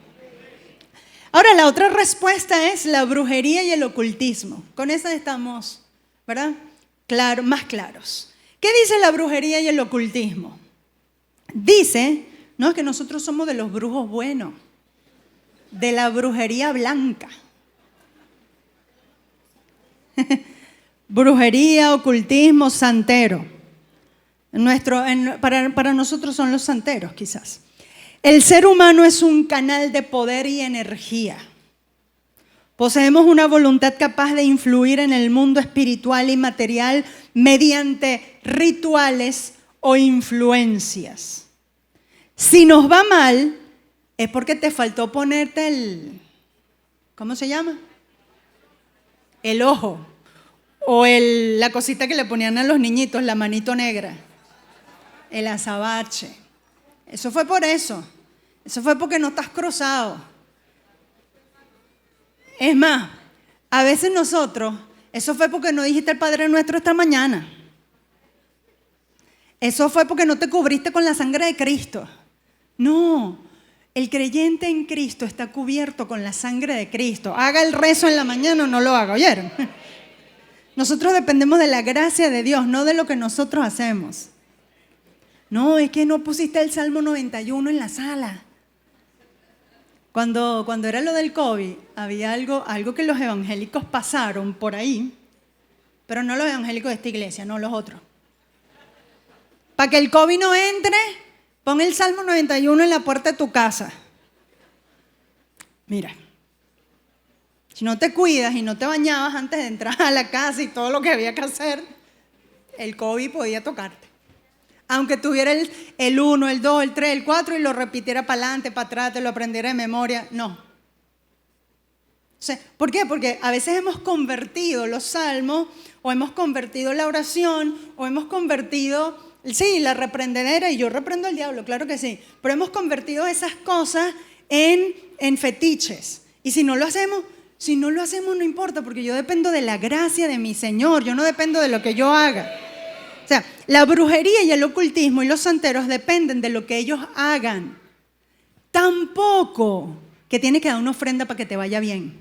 Ahora, la otra respuesta es la brujería y el ocultismo. Con esa estamos, ¿verdad? Claro, más claros. ¿Qué dice la brujería y el ocultismo? Dice, no, es que nosotros somos de los brujos buenos, de la brujería blanca. Brujería, ocultismo, santero. Para nosotros son los santeros, quizás. El ser humano es un canal de poder y energía. Poseemos una voluntad capaz de influir en el mundo espiritual y material mediante rituales o influencias. Si nos va mal, es porque te faltó ponerte ¿cómo se llama? El ojo. O la cosita que le ponían a los niñitos, la manito negra. El azabache. Eso fue por eso. Eso fue porque no estás cruzado. Es más, a veces nosotros, eso fue porque no dijiste el Padre Nuestro esta mañana. Eso fue porque no te cubriste con la sangre de Cristo. No, el creyente en Cristo está cubierto con la sangre de Cristo. Haga el rezo en la mañana o no lo haga, ¿oyeron? Nosotros dependemos de la gracia de Dios, no de lo que nosotros hacemos. No, es que no pusiste el Salmo 91 en la sala. Cuando era lo del COVID, había algo que los evangélicos pasaron por ahí, pero no los evangélicos de esta iglesia, no los otros. Para que el COVID no entre, pon el Salmo 91 en la puerta de tu casa. Mira, si no te cuidas y no te bañabas antes de entrar a la casa y todo lo que había que hacer, el COVID podía tocarte. Aunque tuviera el 1, el 2, el 3, el 4 y lo repitiera para adelante, para atrás, te lo aprendiera de memoria, no. O sea, ¿por qué? Porque a veces hemos convertido los salmos, o hemos convertido la oración, o hemos convertido, sí, la reprendedera, y yo reprendo al diablo, claro que sí, pero hemos convertido esas cosas en fetiches. Y si no lo hacemos no importa, porque yo dependo de la gracia de mi Señor, yo no dependo de lo que yo haga. O sea, la brujería y el ocultismo y los santeros dependen de lo que ellos hagan. Tampoco que tienes que dar una ofrenda para que te vaya bien.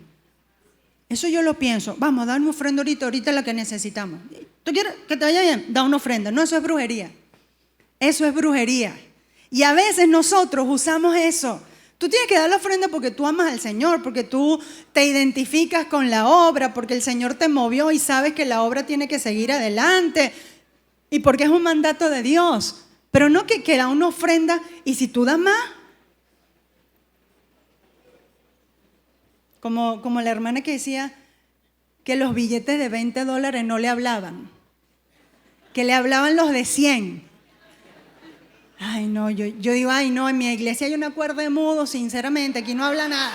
Eso yo lo pienso. Vamos a dar una ofrenda ahorita la que necesitamos. ¿Tú quieres que te vaya bien? Da una ofrenda. No, eso es brujería. Eso es brujería. Y a veces nosotros usamos eso. Tú tienes que dar la ofrenda porque tú amas al Señor, porque tú te identificas con la obra, porque el Señor te movió y sabes que la obra tiene que seguir adelante. Y porque es un mandato de Dios, pero no que da una ofrenda y si tú das más, como la hermana que decía que los billetes de $20 no le hablaban, que le hablaban los de 100. Ay no, yo digo, ay no, en mi iglesia hay una cuerda de mudo, sinceramente, aquí no habla nada.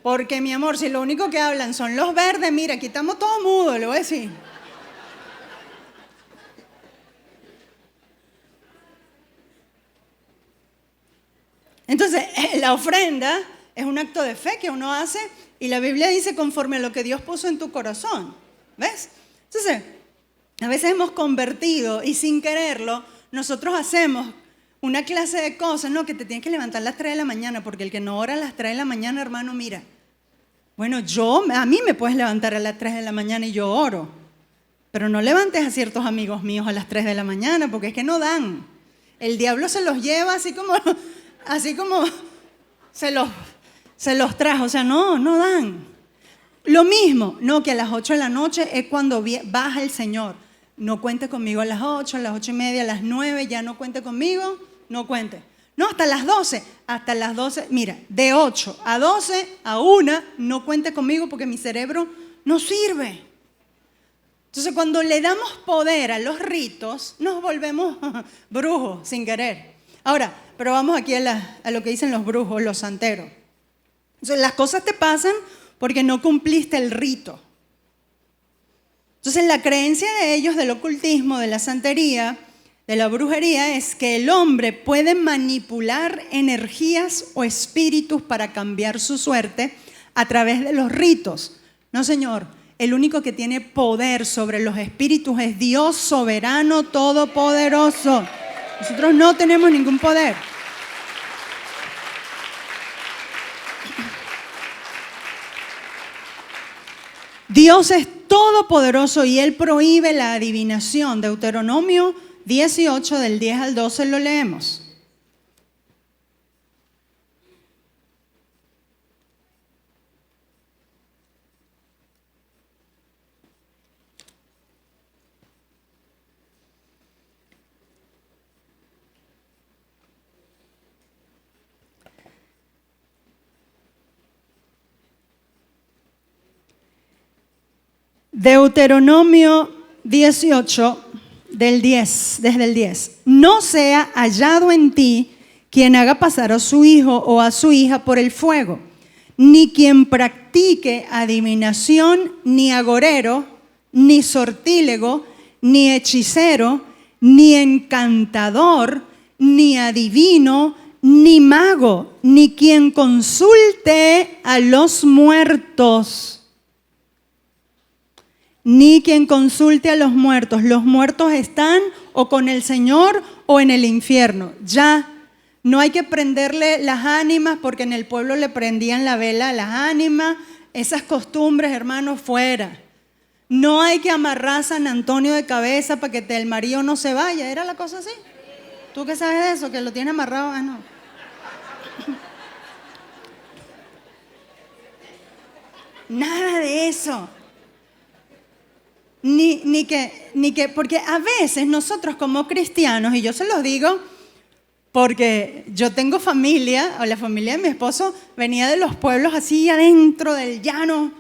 Porque, mi amor, si lo único que hablan son los verdes, mira, aquí estamos todos mudos, le voy a decir. Entonces, la ofrenda es un acto de fe que uno hace y la Biblia dice conforme a lo que Dios puso en tu corazón. ¿Ves? Entonces, a veces hemos convertido y sin quererlo, nosotros hacemos una clase de cosas, no, que te tienes que levantar a las 3 de la mañana, porque el que no ora a las 3 de la mañana, hermano, mira. Bueno, a mí me puedes levantar a las 3 de la mañana y yo oro, pero no levantes a ciertos amigos míos a las 3 de la mañana, porque es que no dan. El diablo se los lleva así como se los trajo, o sea, no dan. Lo mismo, no, que a las 8 de la noche es cuando baja el Señor. No cuente conmigo a las 8, a las 8:30, a las 9, ya no cuente conmigo, no cuente. No, hasta las 12, mira, de 8 a 12, a 1, no cuente conmigo porque mi cerebro no sirve. Entonces, cuando le damos poder a los ritos, nos volvemos brujos sin querer. Ahora, pero vamos aquí a lo que dicen los brujos, los santeros. Entonces, las cosas te pasan porque no cumpliste el rito. Entonces, la creencia de ellos del ocultismo, de la santería, de la brujería, es que el hombre puede manipular energías o espíritus para cambiar su suerte a través de los ritos. No, señor. El único que tiene poder sobre los espíritus es Dios soberano, todopoderoso. Nosotros no tenemos ningún poder. Dios es todopoderoso y Él prohíbe la adivinación. Deuteronomio 18, del 10 al 12 lo leemos. Deuteronomio 18, del 10, desde el 10. No sea hallado en ti quien haga pasar a su hijo o a su hija por el fuego, ni quien practique adivinación, ni agorero, ni sortílego, ni hechicero, ni encantador, ni adivino, ni mago, ni quien consulte a los muertos. Ni quien consulte a los muertos. Los muertos están o con el Señor o en el infierno. Ya, no hay que prenderle las ánimas porque en el pueblo le prendían la vela a las ánimas. Esas costumbres, hermanos, fuera. No hay que amarrar a San Antonio de cabeza para que el marido no se vaya. ¿Era la cosa así? ¿Tú qué sabes de eso? Que lo tiene amarrado. Ah, no. Nada de eso. Ni que, porque a veces nosotros como cristianos, y yo se los digo porque yo tengo familia, o la familia de mi esposo venía de los pueblos así adentro del llano,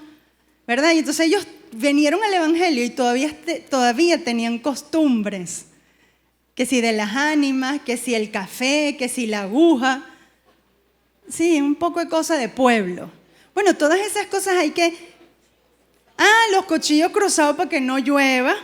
¿verdad? Y entonces ellos vinieron al evangelio y todavía tenían costumbres, que si de las ánimas, que si el café, que si la aguja, sí, un poco de cosa de pueblo. Bueno, todas esas cosas hay que... los cuchillos cruzados para que no llueva.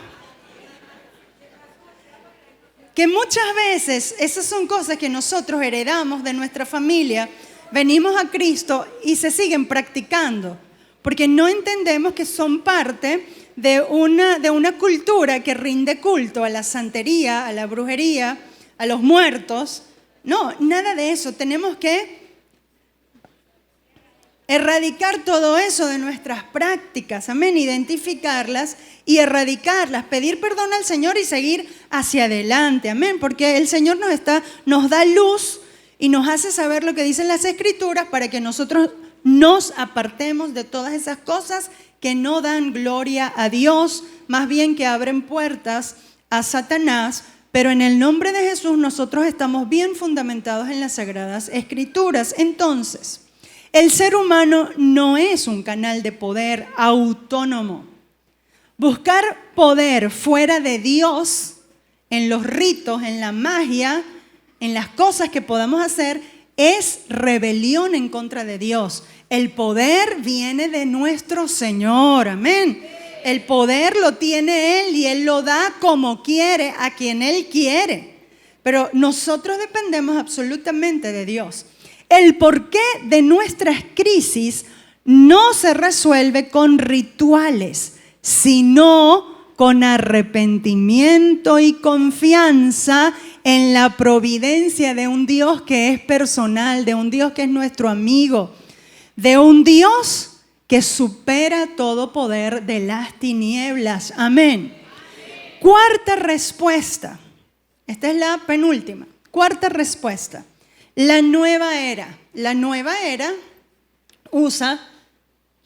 Que muchas veces esas son cosas que nosotros heredamos de nuestra familia, venimos a Cristo y se siguen practicando, porque no entendemos que son parte de una cultura que rinde culto a la santería, a la brujería, a los muertos. No, nada de eso. Tenemos que erradicar todo eso de nuestras prácticas, amén, identificarlas y erradicarlas, pedir perdón al Señor y seguir hacia adelante, amén, porque el Señor nos da luz y nos hace saber lo que dicen las Escrituras para que nosotros nos apartemos de todas esas cosas que no dan gloria a Dios, más bien que abren puertas a Satanás. Pero en el nombre de Jesús nosotros estamos bien fundamentados en las Sagradas Escrituras. Entonces, el ser humano no es un canal de poder autónomo. Buscar poder fuera de Dios, en los ritos, en la magia, en las cosas que podamos hacer, es rebelión en contra de Dios. El poder viene de nuestro Señor, amén. El poder lo tiene Él y Él lo da como quiere, a quien Él quiere. Pero nosotros dependemos absolutamente de Dios. El porqué de nuestras crisis no se resuelve con rituales, sino con arrepentimiento y confianza en la providencia de un Dios que es personal, de un Dios que es nuestro amigo, de un Dios que supera todo poder de las tinieblas. Amén. Cuarta respuesta. Esta es la penúltima. Cuarta respuesta. La nueva era. La nueva era usa,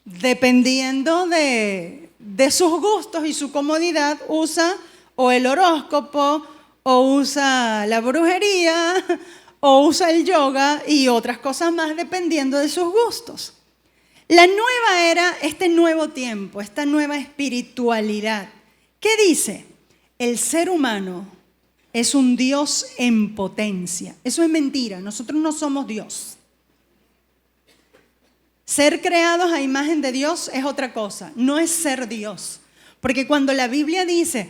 dependiendo de sus gustos y su comodidad, usa o el horóscopo, o usa la brujería, o usa el yoga y otras cosas más dependiendo de sus gustos. La nueva era, este nuevo tiempo, esta nueva espiritualidad, ¿Qué dice? El ser humano es un Dios en potencia. Eso es mentira, nosotros no somos Dios. Ser creados a imagen de Dios es otra cosa, no es ser Dios. Porque cuando la Biblia dice,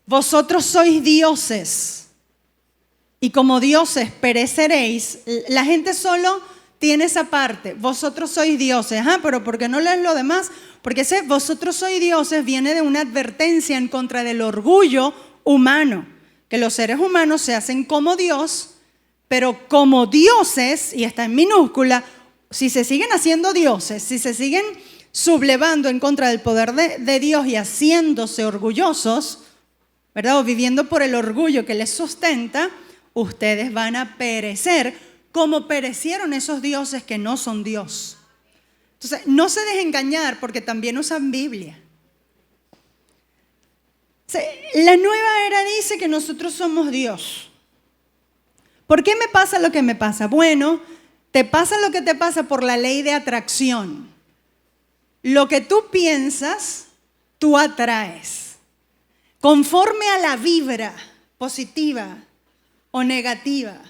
vosotros sois dioses y como dioses pereceréis, la gente solo tiene esa parte, vosotros sois dioses. Pero ¿por qué no lees lo demás? Porque ese vosotros sois dioses viene de una advertencia en contra del orgullo humano, que los seres humanos se hacen como Dios, pero como dioses, y está en minúscula, si se siguen haciendo dioses, si se siguen sublevando en contra del poder de Dios y haciéndose orgullosos, ¿verdad? O viviendo por el orgullo que les sustenta, ustedes van a perecer como perecieron esos dioses que no son Dios. Entonces, no se dejen engañar porque también usan Biblia. La nueva era dice que nosotros somos Dios. ¿Por qué me pasa lo que me pasa? Bueno, te pasa lo que te pasa por la ley de atracción. Lo que tú piensas, tú atraes. Conforme a la vibra positiva o negativa.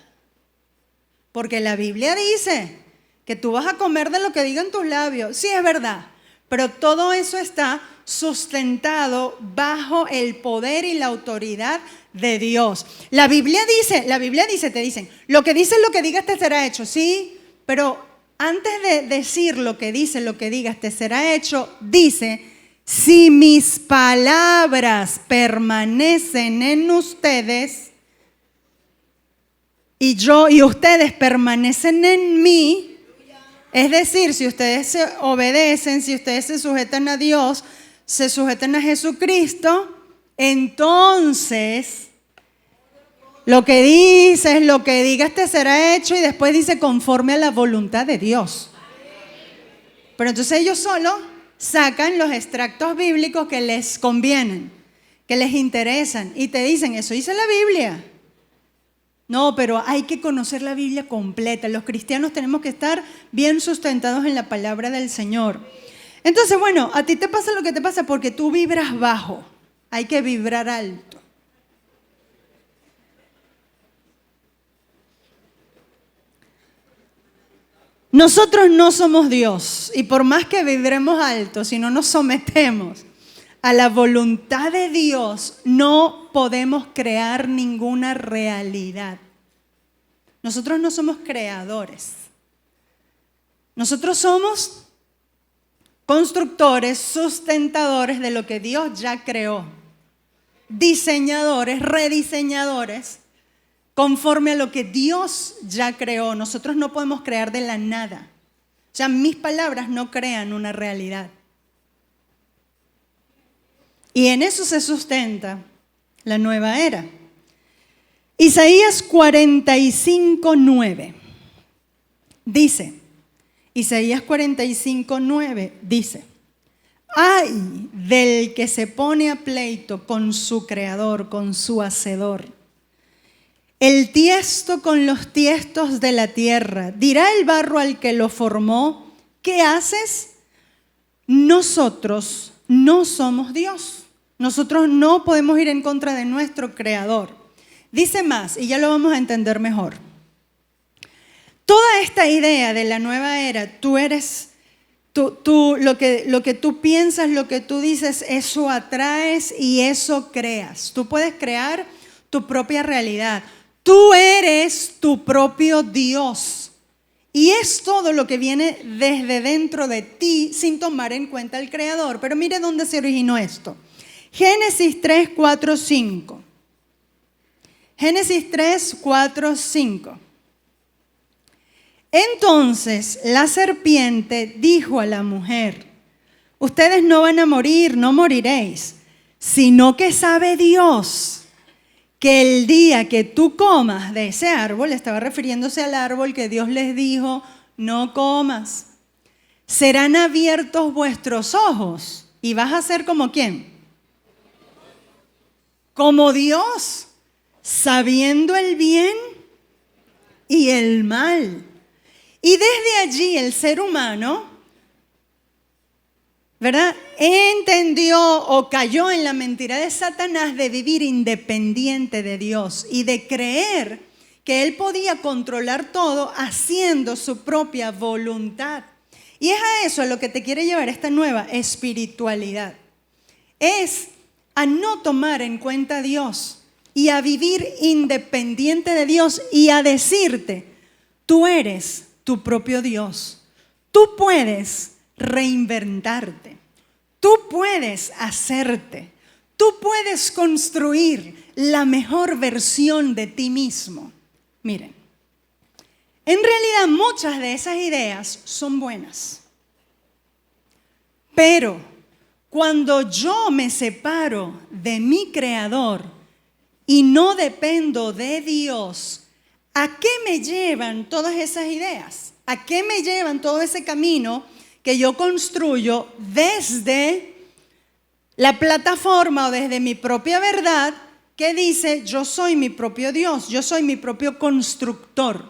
Porque la Biblia dice que tú vas a comer de lo que digan tus labios. Sí, es verdad. Pero todo eso está sustentado bajo el poder y la autoridad de Dios. La Biblia dice, te dicen, lo que dices, lo que digas te será hecho. Sí, pero antes de decir lo que dices, lo que digas te será hecho, dice, si mis palabras permanecen en ustedes y ustedes permanecen en mí, es decir, si ustedes se obedecen, si ustedes se sujetan a Dios, se sujetan a Jesucristo, entonces lo que dices, lo que digas te será hecho, y después dice conforme a la voluntad de Dios. Pero entonces ellos solo sacan los extractos bíblicos que les convienen, que les interesan, y te dicen, eso dice la Biblia. No, pero hay que conocer la Biblia completa. Los cristianos tenemos que estar bien sustentados en la palabra del Señor. Entonces, bueno, a ti te pasa lo que te pasa porque tú vibras bajo. Hay que vibrar alto. Nosotros no somos Dios, y por más que vibremos alto, si no nos sometemos a la voluntad de Dios, no podemos crear ninguna realidad. Nosotros no somos creadores. Nosotros somos constructores, sustentadores de lo que Dios ya creó. Diseñadores, rediseñadores, conforme a lo que Dios ya creó. Nosotros no podemos crear de la nada. O sea, mis palabras no crean una realidad. Y en eso se sustenta la nueva era. Isaías 45:9 dice, Isaías 45:9 dice, ay del que se pone a pleito con su creador, con su hacedor. El tiesto con los tiestos de la tierra. Dirá el barro al que lo formó, ¿qué haces? Nosotros no somos Dios. Nosotros no podemos ir en contra de nuestro creador. Dice más, y ya lo vamos a entender mejor. Toda esta idea de la nueva era, lo que tú piensas, lo que tú dices, eso atraes y eso creas. Tú puedes crear tu propia realidad. Tú eres tu propio Dios. Y es todo lo que viene desde dentro de ti sin tomar en cuenta el creador. Pero mire dónde se originó esto. Génesis 3, 4, 5. Génesis 3, 4, 5. Entonces la serpiente dijo a la mujer, ustedes no van a morir, no moriréis, sino que sabe Dios que el día que tú comas de ese árbol, estaba refiriéndose al árbol que Dios les dijo, no comas, serán abiertos vuestros ojos y vas a ser como ¿quién? Como Dios, sabiendo el bien y el mal. Y desde allí el ser humano ¿verdad? Entendió o cayó en la mentira de Satanás de vivir independiente de Dios y de creer que él podía controlar todo haciendo su propia voluntad. Y es a eso a lo que te quiere llevar esta nueva espiritualidad. Es a no tomar en cuenta a Dios y a vivir independiente de Dios y a decirte, tú eres tu propio Dios. Tú puedes reinventarte. Tú puedes hacerte. Tú puedes construir la mejor versión de ti mismo. Miren, en realidad muchas de esas ideas son buenas. Pero cuando yo me separo de mi Creador y no dependo de Dios, ¿a qué me llevan todas esas ideas? ¿A qué me llevan todo ese camino que yo construyo desde la plataforma o desde mi propia verdad que dice yo soy mi propio Dios, yo soy mi propio constructor?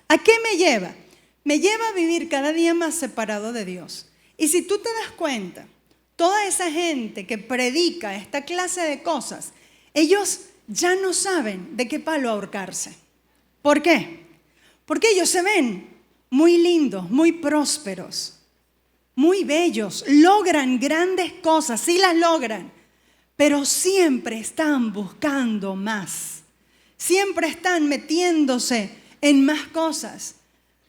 ¿A qué me lleva? Me lleva a vivir cada día más separado de Dios. Y si tú te das cuenta, toda esa gente que predica esta clase de cosas, ellos ya no saben de qué palo ahorcarse. ¿Por qué? Porque ellos se ven muy lindos, muy prósperos, muy bellos, logran grandes cosas, sí las logran, pero siempre están buscando más. Siempre están metiéndose en más cosas,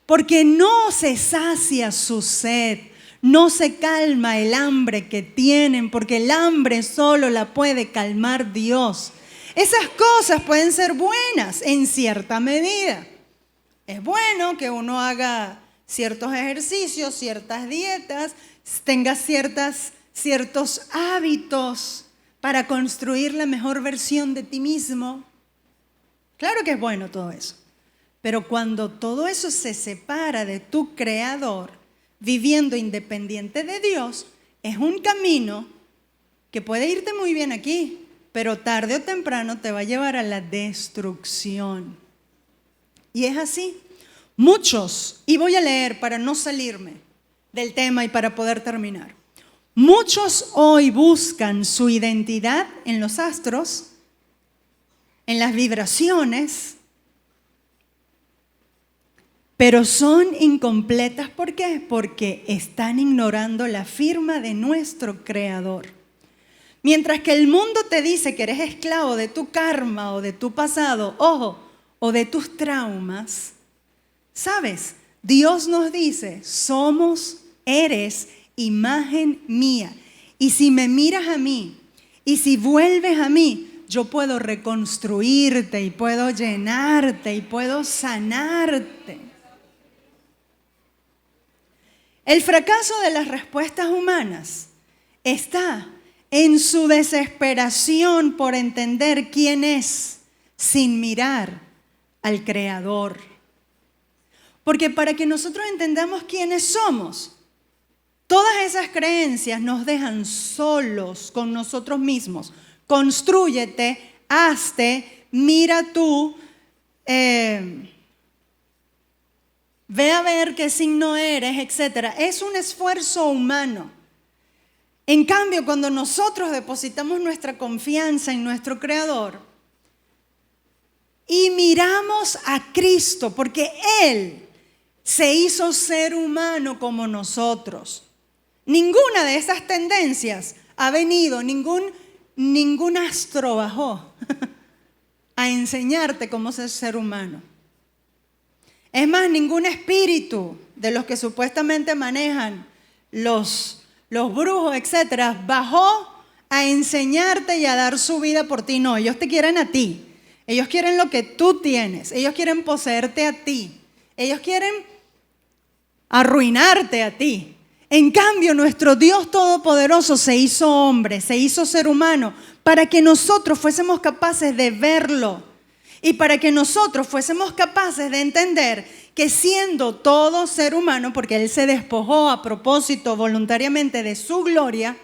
porque no se sacia su sed, no se calma el hambre que tienen, porque el hambre solo la puede calmar Dios. Esas cosas pueden ser buenas en cierta medida. Es bueno que uno haga ciertos ejercicios, ciertas dietas, tenga ciertos hábitos para construir la mejor versión de ti mismo. Claro que es bueno todo eso. Pero cuando todo eso se separa de tu Creador, viviendo independiente de Dios, es un camino que puede irte muy bien aquí, pero tarde o temprano te va a llevar a la destrucción. Y es así. Muchos, y voy a leer para no salirme del tema y para poder terminar. Muchos hoy buscan su identidad en los astros, en las vibraciones, pero son incompletas. ¿Por qué? Porque están ignorando la firma de nuestro Creador. Mientras que el mundo te dice que eres esclavo de tu karma o de tu pasado, ojo, o de tus traumas, ¿sabes? Dios nos dice, eres imagen mía. Y si me miras a mí, y si vuelves a mí, yo puedo reconstruirte y puedo llenarte y puedo sanarte. El fracaso de las respuestas humanas está en su desesperación por entender quién es sin mirar al Creador. Porque para que nosotros entendamos quiénes somos, todas esas creencias nos dejan solos con nosotros mismos. Constrúyete, hazte, mira tú, ve a ver qué signo eres, etc. Es un esfuerzo humano. En cambio, cuando nosotros depositamos nuestra confianza en nuestro Creador y miramos a Cristo, porque Él se hizo ser humano como nosotros. Ninguna de esas tendencias ha venido, ningún astro bajó a enseñarte cómo ser humano. Es más, ningún espíritu de los que supuestamente manejan los brujos, etcétera, bajó a enseñarte y a dar su vida por ti. No, ellos te quieren a ti. Ellos quieren lo que tú tienes. Ellos quieren poseerte a ti. Ellos quieren arruinarte a ti. En cambio, nuestro Dios Todopoderoso se hizo hombre, se hizo ser humano, para que nosotros fuésemos capaces de verlo y para que nosotros fuésemos capaces de entender que siendo todo ser humano, porque Él se despojó a propósito voluntariamente de su gloria,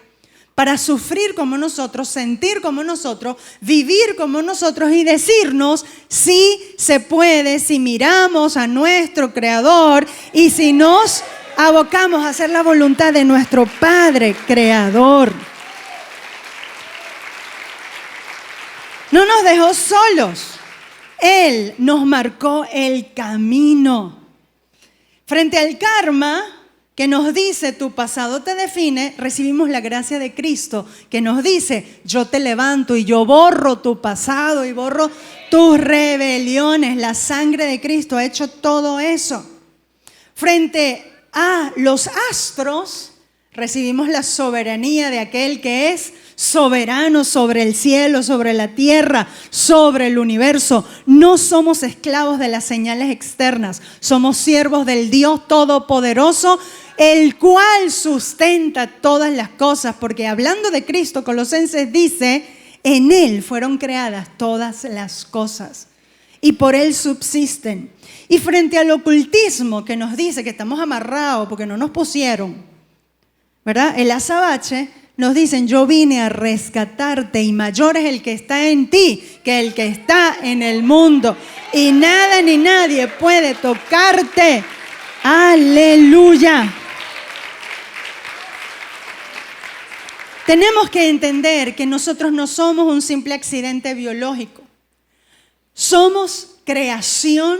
para sufrir como nosotros, sentir como nosotros, vivir como nosotros y decirnos, sí se puede si miramos a nuestro Creador y si nos abocamos a hacer la voluntad de nuestro Padre Creador. No nos dejó solos. Él nos marcó el camino. Frente al karma que nos dice tu pasado te define, recibimos la gracia de Cristo que nos dice yo te levanto y yo borro tu pasado y borro tus rebeliones. La sangre de Cristo ha hecho todo eso. Frente a los astros recibimos la soberanía de aquel que es soberano sobre el cielo, sobre la tierra, sobre el universo. No somos esclavos de las señales externas, somos siervos del Dios Todopoderoso, el cual sustenta todas las cosas, porque hablando de Cristo, Colosenses dice, en Él fueron creadas todas las cosas y por Él subsisten. Y frente al ocultismo que nos dice que estamos amarrados porque no nos pusieron, ¿verdad? El azabache nos dicen, yo vine a rescatarte y mayor es el que está en ti que el que está en el mundo. Y nada ni nadie puede tocarte. ¡Aleluya! Tenemos que entender que nosotros no somos un simple accidente biológico. Somos creación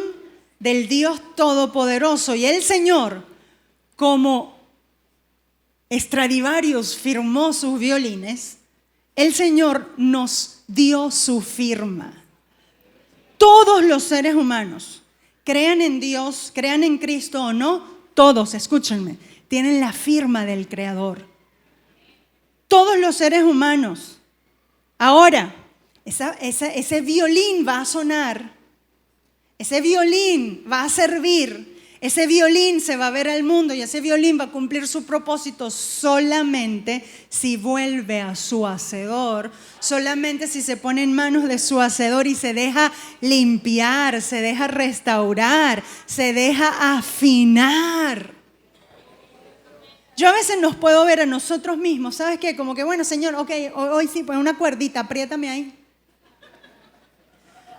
del Dios Todopoderoso. Y el Señor, como Stradivarius firmó sus violines, el Señor nos dio su firma. Todos los seres humanos, crean en Dios, crean en Cristo o no, todos, escúchenme, tienen la firma del Creador. Todos los seres humanos. Ahora, ese violín va a sonar, ese violín va a servir. Ese violín se va a ver al mundo y ese violín va a cumplir su propósito solamente si vuelve a su hacedor, solamente si se pone en manos de su hacedor y se deja limpiar, se deja restaurar, se deja afinar. Yo a veces nos puedo ver a nosotros mismos, ¿sabes qué? Como que, bueno, Señor, ok, hoy sí, pues una cuerdita, apriétame ahí.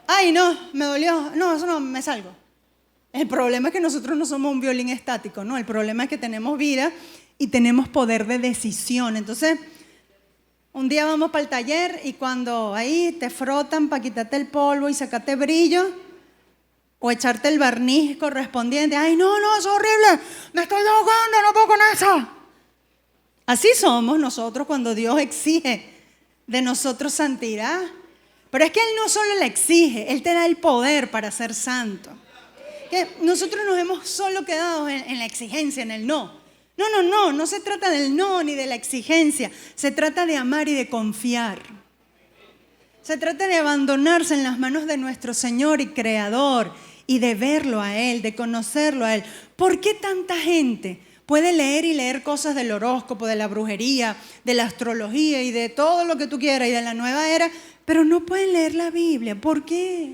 Ay, no, me dolió, no, eso no, me salgo. El problema es que nosotros no somos un violín estático, ¿no? El problema es que tenemos vida y tenemos poder de decisión. Entonces, un día vamos para el taller y cuando ahí te frotan para quitarte el polvo y sacarte brillo o echarte el barniz correspondiente, ¡ay, no, es horrible! ¡Me estoy ahogando, no puedo con eso! Así somos nosotros cuando Dios exige de nosotros santidad. Pero es que Él no solo la exige, Él te da el poder para ser santo. Que nosotros nos hemos solo quedado en la exigencia, en el no. No se trata del no ni de la exigencia, se trata de amar y de confiar. Se trata de abandonarse en las manos de nuestro Señor y Creador y de verlo a Él, de conocerlo a Él. ¿Por qué tanta gente puede leer cosas del horóscopo, de la brujería, de la astrología y de todo lo que tú quieras y de la nueva era, pero no pueden leer la Biblia? ¿Por qué?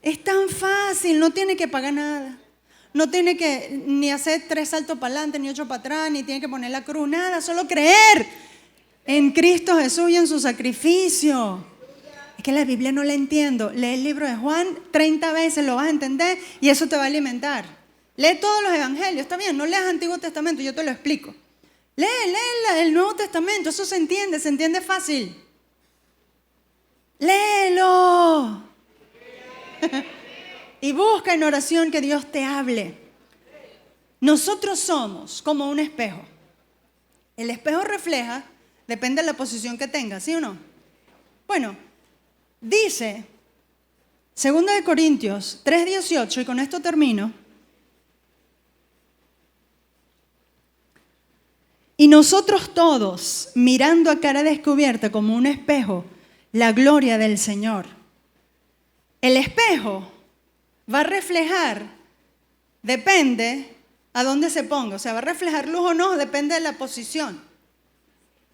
Es tan fácil, no tiene que pagar nada. No tiene que ni hacer 3 saltos para adelante, ni 8 para atrás, ni tiene que poner la cruz, nada. Solo creer en Cristo Jesús y en su sacrificio. Es que la Biblia no la entiendo. Lee el libro de Juan 30 veces, lo vas a entender y eso te va a alimentar. Lee todos los evangelios, está bien, no leas Antiguo Testamento, yo te lo explico. Lee el Nuevo Testamento, eso se entiende fácil. Léelo. Y busca en oración que Dios te hable. Nosotros somos como un espejo. El espejo refleja, depende de la posición que tenga, ¿sí o no? Bueno, dice 2 Corintios 3:18, y con esto termino. Y nosotros todos, mirando a cara descubierta como un espejo, la gloria del Señor. El espejo va a reflejar, depende a dónde se ponga. O sea, va a reflejar luz o no, depende de la posición.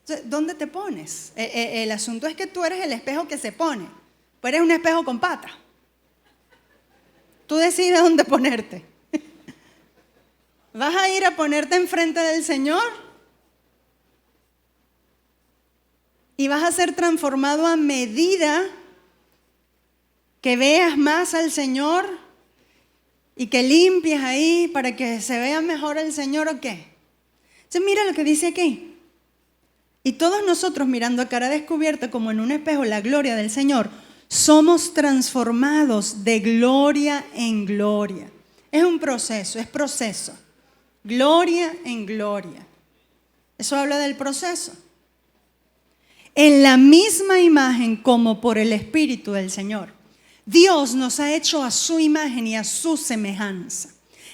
Entonces, ¿dónde te pones? El asunto es que tú eres el espejo que se pone. Tú eres un espejo con pata. Tú decides dónde ponerte. ¿Vas a ir a ponerte enfrente del Señor? Y vas a ser transformado a medida que veas más al Señor y que limpies ahí para que se vea mejor el Señor o qué. Entonces mira lo que dice aquí. Y todos nosotros mirando a cara descubierta como en un espejo la gloria del Señor, somos transformados de gloria en gloria. Es un proceso, es proceso. Gloria en gloria. Eso habla del proceso. En la misma imagen como por el Espíritu del Señor. Dios nos ha hecho a su imagen y a su semejanza.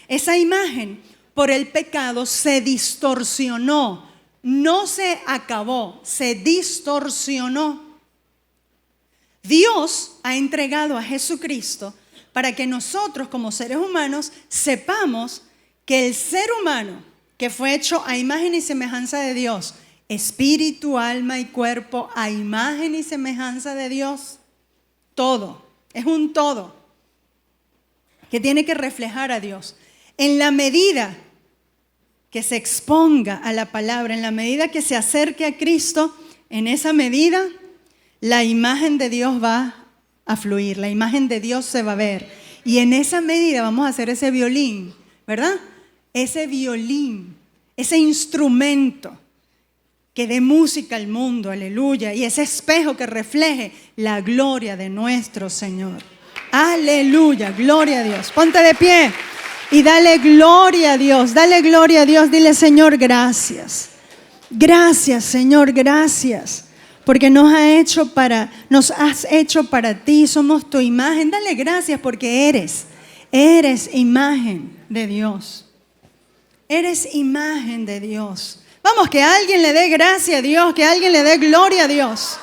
Esa imagen por el pecado se distorsionó. No se acabó, se distorsionó. Dios ha entregado a Jesucristo para que nosotros como seres humanos sepamos que el ser humano que fue hecho a imagen y semejanza de Dios, espíritu, alma y cuerpo, a imagen y semejanza de Dios, todo, es un todo que tiene que reflejar a Dios. En la medida que se exponga a la palabra, en la medida que se acerque a Cristo, en esa medida la imagen de Dios va a fluir, la imagen de Dios se va a ver. Y en esa medida vamos a hacer ese violín, ¿verdad? Ese violín, ese instrumento que dé música al mundo, aleluya, y ese espejo que refleje la gloria de nuestro Señor. Aleluya, gloria a Dios. Ponte de pie. Y dale gloria a Dios, dile Señor, gracias. Gracias Señor, gracias. Porque nos has hecho para ti, somos tu imagen. Dale gracias porque eres imagen de Dios. Eres imagen de Dios. Vamos, que alguien le dé gracia a Dios, que alguien le dé gloria a Dios.